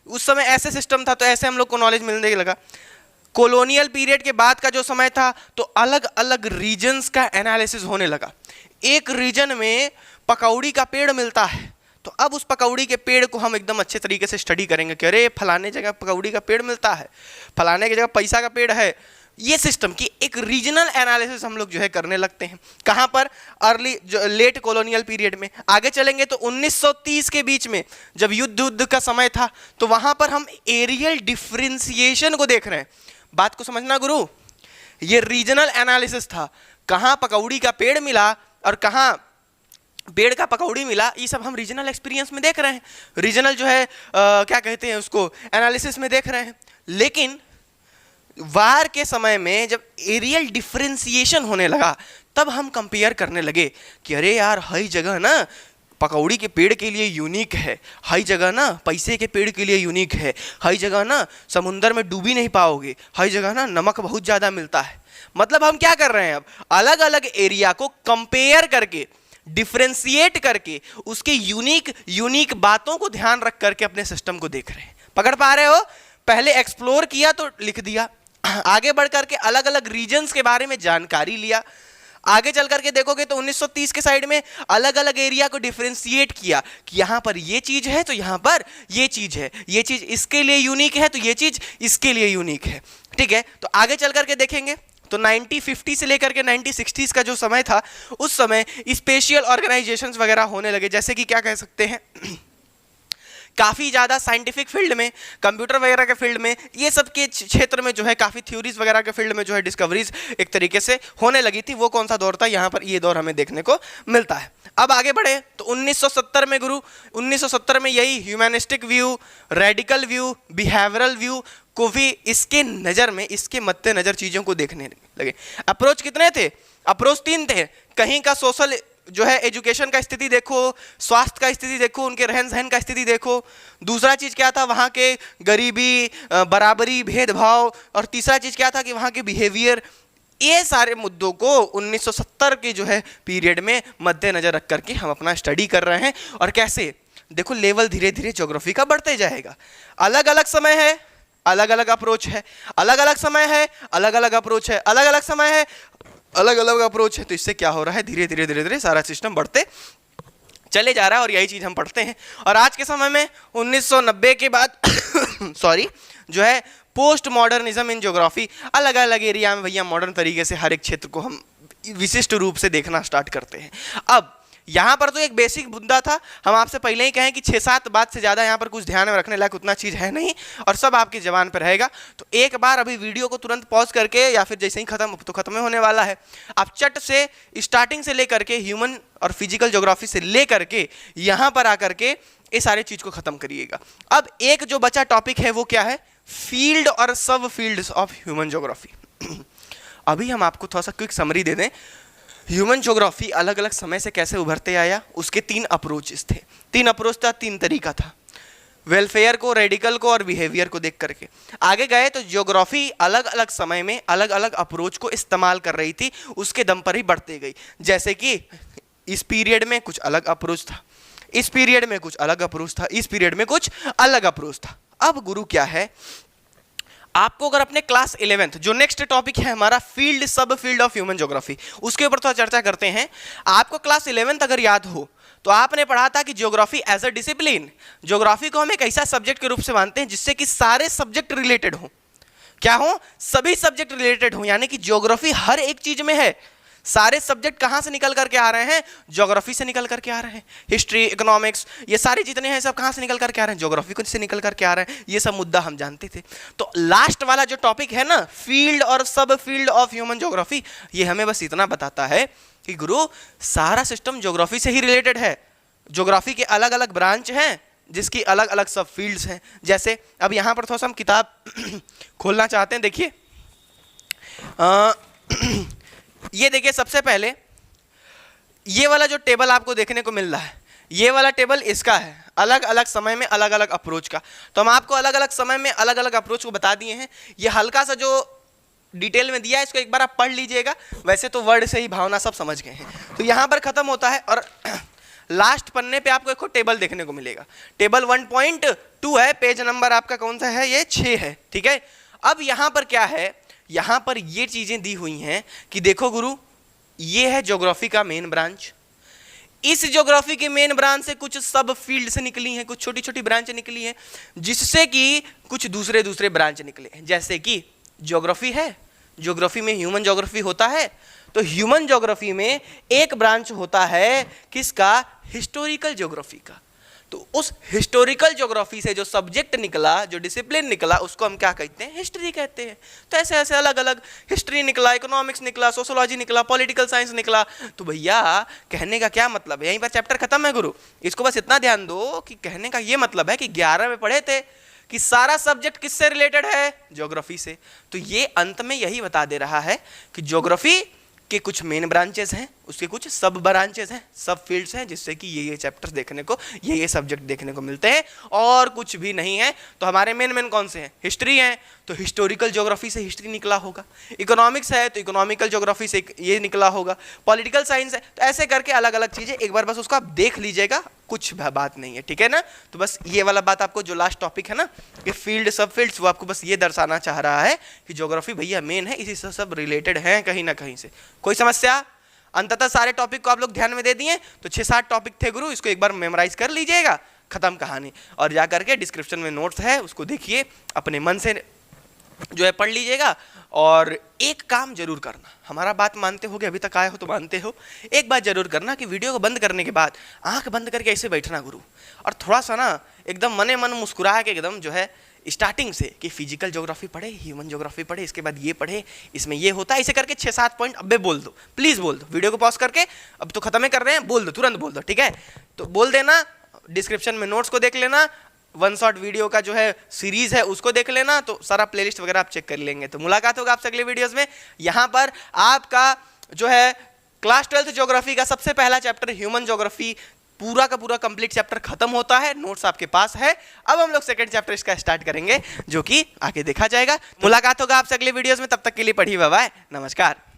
S1: उस समय ऐसे सिस्टम था तो ऐसे हम लोग को नॉलेज मिलने लगा। कॉलोनियल पीरियड के बाद का जो समय था तो अलग अलग रीजन्स का एनालिसिस होने लगा। एक रीजन में पकौड़ी का पेड़ मिलता है तो अब उस पकौड़ी के पेड़ को हम एकदम अच्छे तरीके से स्टडी करेंगे कि अरे फलाने जगह पकौड़ी का पेड़ मिलता है, फलाने की जगह पैसा का पेड़ है। ये सिस्टम की एक रीजनल एनालिसिस हम लोग जो है करने लगते हैं। कहाँ पर? अर्ली लेट कॉलोनियल पीरियड में। आगे चलेंगे तो 1930 के बीच में जब युद्ध का समय था तो वहाँ पर हम एरियल डिफरेंशिएशन को देख रहे हैं। बात को समझना गुरु, ये रीजनल एनालिसिस था। कहाँ पकौड़ी का पेड़ मिला और कहाँ पेड़ का पकौड़ी मिला, ये सब हम रीजनल एक्सपीरियंस में देख रहे हैं, रीजनल जो है क्या कहते हैं उसको, एनालिसिस में देख रहे हैं। लेकिन वार के समय में जब एरियल डिफरेंशिएशन होने लगा तब हम कंपेयर करने लगे कि अरे यार हई जगह ना पकौड़ी के पेड़ के लिए यूनिक है, हई जगह ना पैसे के पेड़ के लिए यूनिक है, हई जगह ना समुंदर में डूबी नहीं पाओगे, हई जगह ना नमक बहुत ज़्यादा मिलता है। मतलब हम क्या कर रहे हैं, अब अलग अलग एरिया को कंपेयर करके, डिफरेंशिएट करके उसके यूनिक बातों को ध्यान रख करके अपने सिस्टम को देख रहे हैं। पकड़ पा रहे हो? पहले एक्सप्लोर किया तो लिख दिया, आगे बढ़ करके अलग अलग रीजन्स के बारे में जानकारी लिया, आगे चल करके देखोगे तो 1930 के साइड में अलग अलग एरिया को डिफरेंशिएट किया कि यहाँ पर ये चीज़ है तो यहाँ पर ये चीज़ है, ये चीज़ इसके लिए यूनिक है तो ये चीज़ इसके लिए यूनिक है। ठीक है, तो आगे चल करके देखेंगे तो 1950 से लेकर के 1960s का जो समय था उस समय स्पेशल ऑर्गेनाइजेशंस वगैरह होने लगे। जैसे कि क्या कह सकते हैं काफ़ी ज़्यादा साइंटिफिक फील्ड में, कंप्यूटर वगैरह के फील्ड में, ये सब के क्षेत्र में जो है काफ़ी थ्योरीज वगैरह के फील्ड में जो है डिस्कवरीज एक तरीके से होने लगी थी। वो कौन सा दौर था? यहाँ पर ये दौर हमें देखने को मिलता है। अब आगे बढ़े तो 1970 में गुरु, 1970 में यही humanistic view, radical view, behavioural view को भी इसके नज़र में, इसके मद्दे नज़र चीज़ों को देखने लगे। अप्रोच कितने थे? अप्रोच 3 थे। कहीं का सोशल जो है एजुकेशन का स्थिति देखो, स्वास्थ्य का स्थिति देखो, उनके रहन सहन का स्थिति देखो। दूसरा चीज़ क्या था? वहाँ के गरीबी, बराबरी, भेदभाव। और तीसरा चीज़ क्या था कि वहाँ के बिहेवियर। ये सारे मुद्दों को 1970 के जो है पीरियड में मद्देनजर रख करके हम अपना स्टडी कर रहे हैं। और कैसे देखो लेवल धीरे धीरे ज्योग्राफी का बढ़ते जाएगा। अलग अलग समय है, अलग अलग अप्रोच है, अलग अलग समय है, अलग अलग अप्रोच है, अलग अलग समय है, अलग अलग अप्रोच है। तो इससे क्या हो रहा है? धीरे धीरे धीरे धीरे सारा सिस्टम बढ़ते चले जा रहा है और यही चीज़ हम पढ़ते हैं। और आज के समय में 1990 के बाद सॉरी जो है पोस्ट मॉडर्निज्म इन ज्योग्राफी, अलग अलग एरिया में भैया मॉडर्न तरीके से हर एक क्षेत्र को हम विशिष्ट रूप से देखना स्टार्ट करते हैं। अब यहाँ पर तो एक बेसिक मुद्दा था, हम आपसे पहले ही कहें कि 6-7 बात से ज़्यादा यहाँ पर कुछ ध्यान में रखने लायक उतना चीज़ है नहीं और सब आपकी ज़बान पर रहेगा। तो एक बार अभी वीडियो को तुरंत पॉज करके या फिर जैसे ही खत्म तो खत्म होने वाला है, आप चट से स्टार्टिंग से लेकर के ह्यूमन और फिजिकल ज्योग्राफी से ले करके यहाँ पर आकर के ये सारी चीज़ को ख़त्म करिएगा। अब एक जो बचा टॉपिक है वो क्या है? फील्ड और सब फील्ड्स ऑफ ह्यूमन ज्योग्राफी। अभी हम आपको थोड़ा सा क्विक समरी दे दें। ह्यूमन ज्योग्राफी अलग अलग समय से कैसे उभरते आया, उसके 3 अप्रोचेस थे। 3 अप्रोच था, 3 तरीका था। वेलफेयर को, रेडिकल को और बिहेवियर को देख करके आगे गए तो ज्योग्राफी अलग अलग समय में अलग अलग अप्रोच को इस्तेमाल कर रही थी, उसके दम पर ही बढ़ती गई। जैसे कि इस पीरियड में कुछ अलग अप्रोच था, इस पीरियड में कुछ अलग अप्रोच था, इस पीरियड में कुछ अलग अप्रोच था। अब गुरु क्या है, आपको अगर अपने क्लास 11th जो नेक्स्ट टॉपिक है हमारा फील्ड सब फील्ड ऑफ ह्यूमन ज्योग्राफी, उसके ऊपर थोड़ा चर्चा करते हैं। आपको क्लास 11th अगर याद हो तो आपने पढ़ा था कि geography as a discipline, geography को हम एक ऐसा सब्जेक्ट के रूप से मानते हैं जिससे कि सारे सब्जेक्ट रिलेटेड हो। क्या हो? सभी सब्जेक्ट रिलेटेड हो, यानी कि ज्योग्राफी हर एक चीज में है, सारे सब्जेक्ट कहां से निकल करके आ रहे हैं? ज्योग्राफी से निकल करके आ रहे हैं। हिस्ट्री, इकोनॉमिक्स, ये सारे जितने हैं सब कहां से निकल करके आ रहे हैं? ज्योग्राफी से निकल करके आ रहे हैं। ये सब मुद्दा हम जानते थे। तो लास्ट वाला जो टॉपिक है ना, फील्ड और सब फील्ड ऑफ ह्यूमन ज्योग्राफी, ये हमें बस इतना बताता है कि गुरु सारा सिस्टम ज्योग्राफी से ही रिलेटेड है। ज्योग्राफी के अलग अलग ब्रांच हैं जिसकी अलग अलग सब फील्ड्स हैं। जैसे अब यहां पर थोड़ा सा हम किताब खोलना चाहते हैं। देखिए ये देखिए, सबसे पहले ये वाला जो टेबल आपको देखने को मिल रहा है, ये वाला टेबल इसका है, अलग अलग समय में अलग अलग अप्रोच का। तो हम आपको अलग अलग समय में अलग अलग अप्रोच को बता दिए हैं। ये हल्का सा जो डिटेल में दिया है इसको एक बार आप पढ़ लीजिएगा। वैसे तो वर्ड से ही भावना सब समझ गए हैं। तो यहां पर खत्म होता है और लास्ट पन्ने पे आपको एक टेबल देखने को मिलेगा। टेबल 1.2 है, पेज नंबर आपका कौन सा है? ये 6 है। ठीक है, अब यहां पर क्या है, यहां पर ये चीजें दी हुई हैं कि देखो गुरु, ये है ज्योग्राफी का मेन ब्रांच। इस ज्योग्राफी के मेन ब्रांच से कुछ सब फील्ड से निकली हैं, कुछ छोटी छोटी ब्रांच निकली हैं, जिससे कि कुछ दूसरे दूसरे ब्रांच निकले हैं। जैसे कि ज्योग्राफी है, ज्योग्राफी में ह्यूमन ज्योग्राफी होता है, तो ह्यूमन ज्योग्राफी में एक ब्रांच होता है किसका? हिस्टोरिकल ज्योग्राफी का। तो उस हिस्टोरिकल ज्योग्राफी से जो सब्जेक्ट निकला, जो डिसिप्लिन निकला, उसको हम क्या कहते हैं? हिस्ट्री कहते हैं। तो ऐसे ऐसे अलग अलग हिस्ट्री निकला, इकोनॉमिक्स निकला, सोशियोलॉजी निकला, पॉलिटिकल साइंस निकला। तो भैया कहने का क्या मतलब है? यहीं पर चैप्टर खत्म है गुरु। इसको बस इतना ध्यान दो कि कहने का ये मतलब है कि 11 में पढ़े थे कि सारा सब्जेक्ट किससे रिलेटेड है? ज्योग्राफी से। तो ये अंत में यही बता दे रहा है कि ज्योग्राफी के कुछ मेन ब्रांचेस हैं, उसके कुछ सब ब्रांचेस हैं, सब फील्ड्स हैं, जिससे कि ये चैप्टर्स देखने को, ये सब्जेक्ट देखने को मिलते हैं और कुछ भी नहीं है। तो हमारे मेन कौन से हैं? हिस्ट्री हैं, तो हिस्टोरिकल ज्योग्राफी से हिस्ट्री निकला होगा। इकोनॉमिक्स है तो इकोनॉमिकल ज्योग्राफी से ये निकला होगा। पॉलिटिकल साइंस है, तो ऐसे करके अलग अलग चीजें एक बार बस उसको आप देख लीजिएगा, कुछ बात नहीं है। ठीक है ना? तो बस ये वाला बात आपको, जो लास्ट टॉपिक है ना, ये फील्ड सब फील्ड्स, वो आपको बस ये दर्शाना चाह रहा है कि ज्योग्राफी भैया मेन है, इसी से सब रिलेटेड है कहीं ना कहीं से। कोई समस्या? अंततः सारे टॉपिक को आप लोग ध्यान में दे दिए। तो 6-7 टॉपिक थे गुरु, इसको एक बार मेमोराइज कर लीजिएगा, खत्म कहानी। और जा करके डिस्क्रिप्शन में नोट्स है, उसको देखिए, अपने मन से जो है पढ़ लीजिएगा। और एक काम जरूर करना, हमारा बात मानते हो, अभी तक आए हो तो मानते हो, एक बात जरूर करना कि वीडियो को बंद करने के बाद आंख बंद करके ऐसे बैठना गुरु, और थोड़ा सा ना एकदम मने मन मुस्कुरा के एकदम जो है स्टार्टिंग से कि फिजिकल ज्योग्राफी पढ़े, ह्यूमन ज्योग्राफी पढ़े, इसके बाद ये पढ़े, इसमें ये होता है, इसे करके 6-7 पॉइंट अबे बोल दो, प्लीज बोल दो। वीडियो को पॉज करके, अब तो खत्म ही कर रहे हैं, बोल दो, तुरंत बोल दो। ठीक है, तो बोल देना। डिस्क्रिप्शन में नोट्स को देख लेना, वन शॉट वीडियो का जो है सीरीज है उसको देख लेना, तो सारा प्लेलिस्ट वगैरह आप चेक कर लेंगे। तो मुलाकात होगा आपसे अगले वीडियोस में। यहाँ पर आपका जो है क्लास 12th ज्योग्राफी का सबसे पहला चैप्टर ह्यूमन ज्योग्राफी पूरा का पूरा कंप्लीट चैप्टर खत्म होता है, नोट्स आपके पास है। अब हम लोग सेकंड चैप्टर इसका स्टार्ट करेंगे, जो कि आगे देखा जाएगा। मुलाकात होगा आपसे अगले वीडियोस में, तब तक के लिए पढ़िए, बाय बाय, नमस्कार।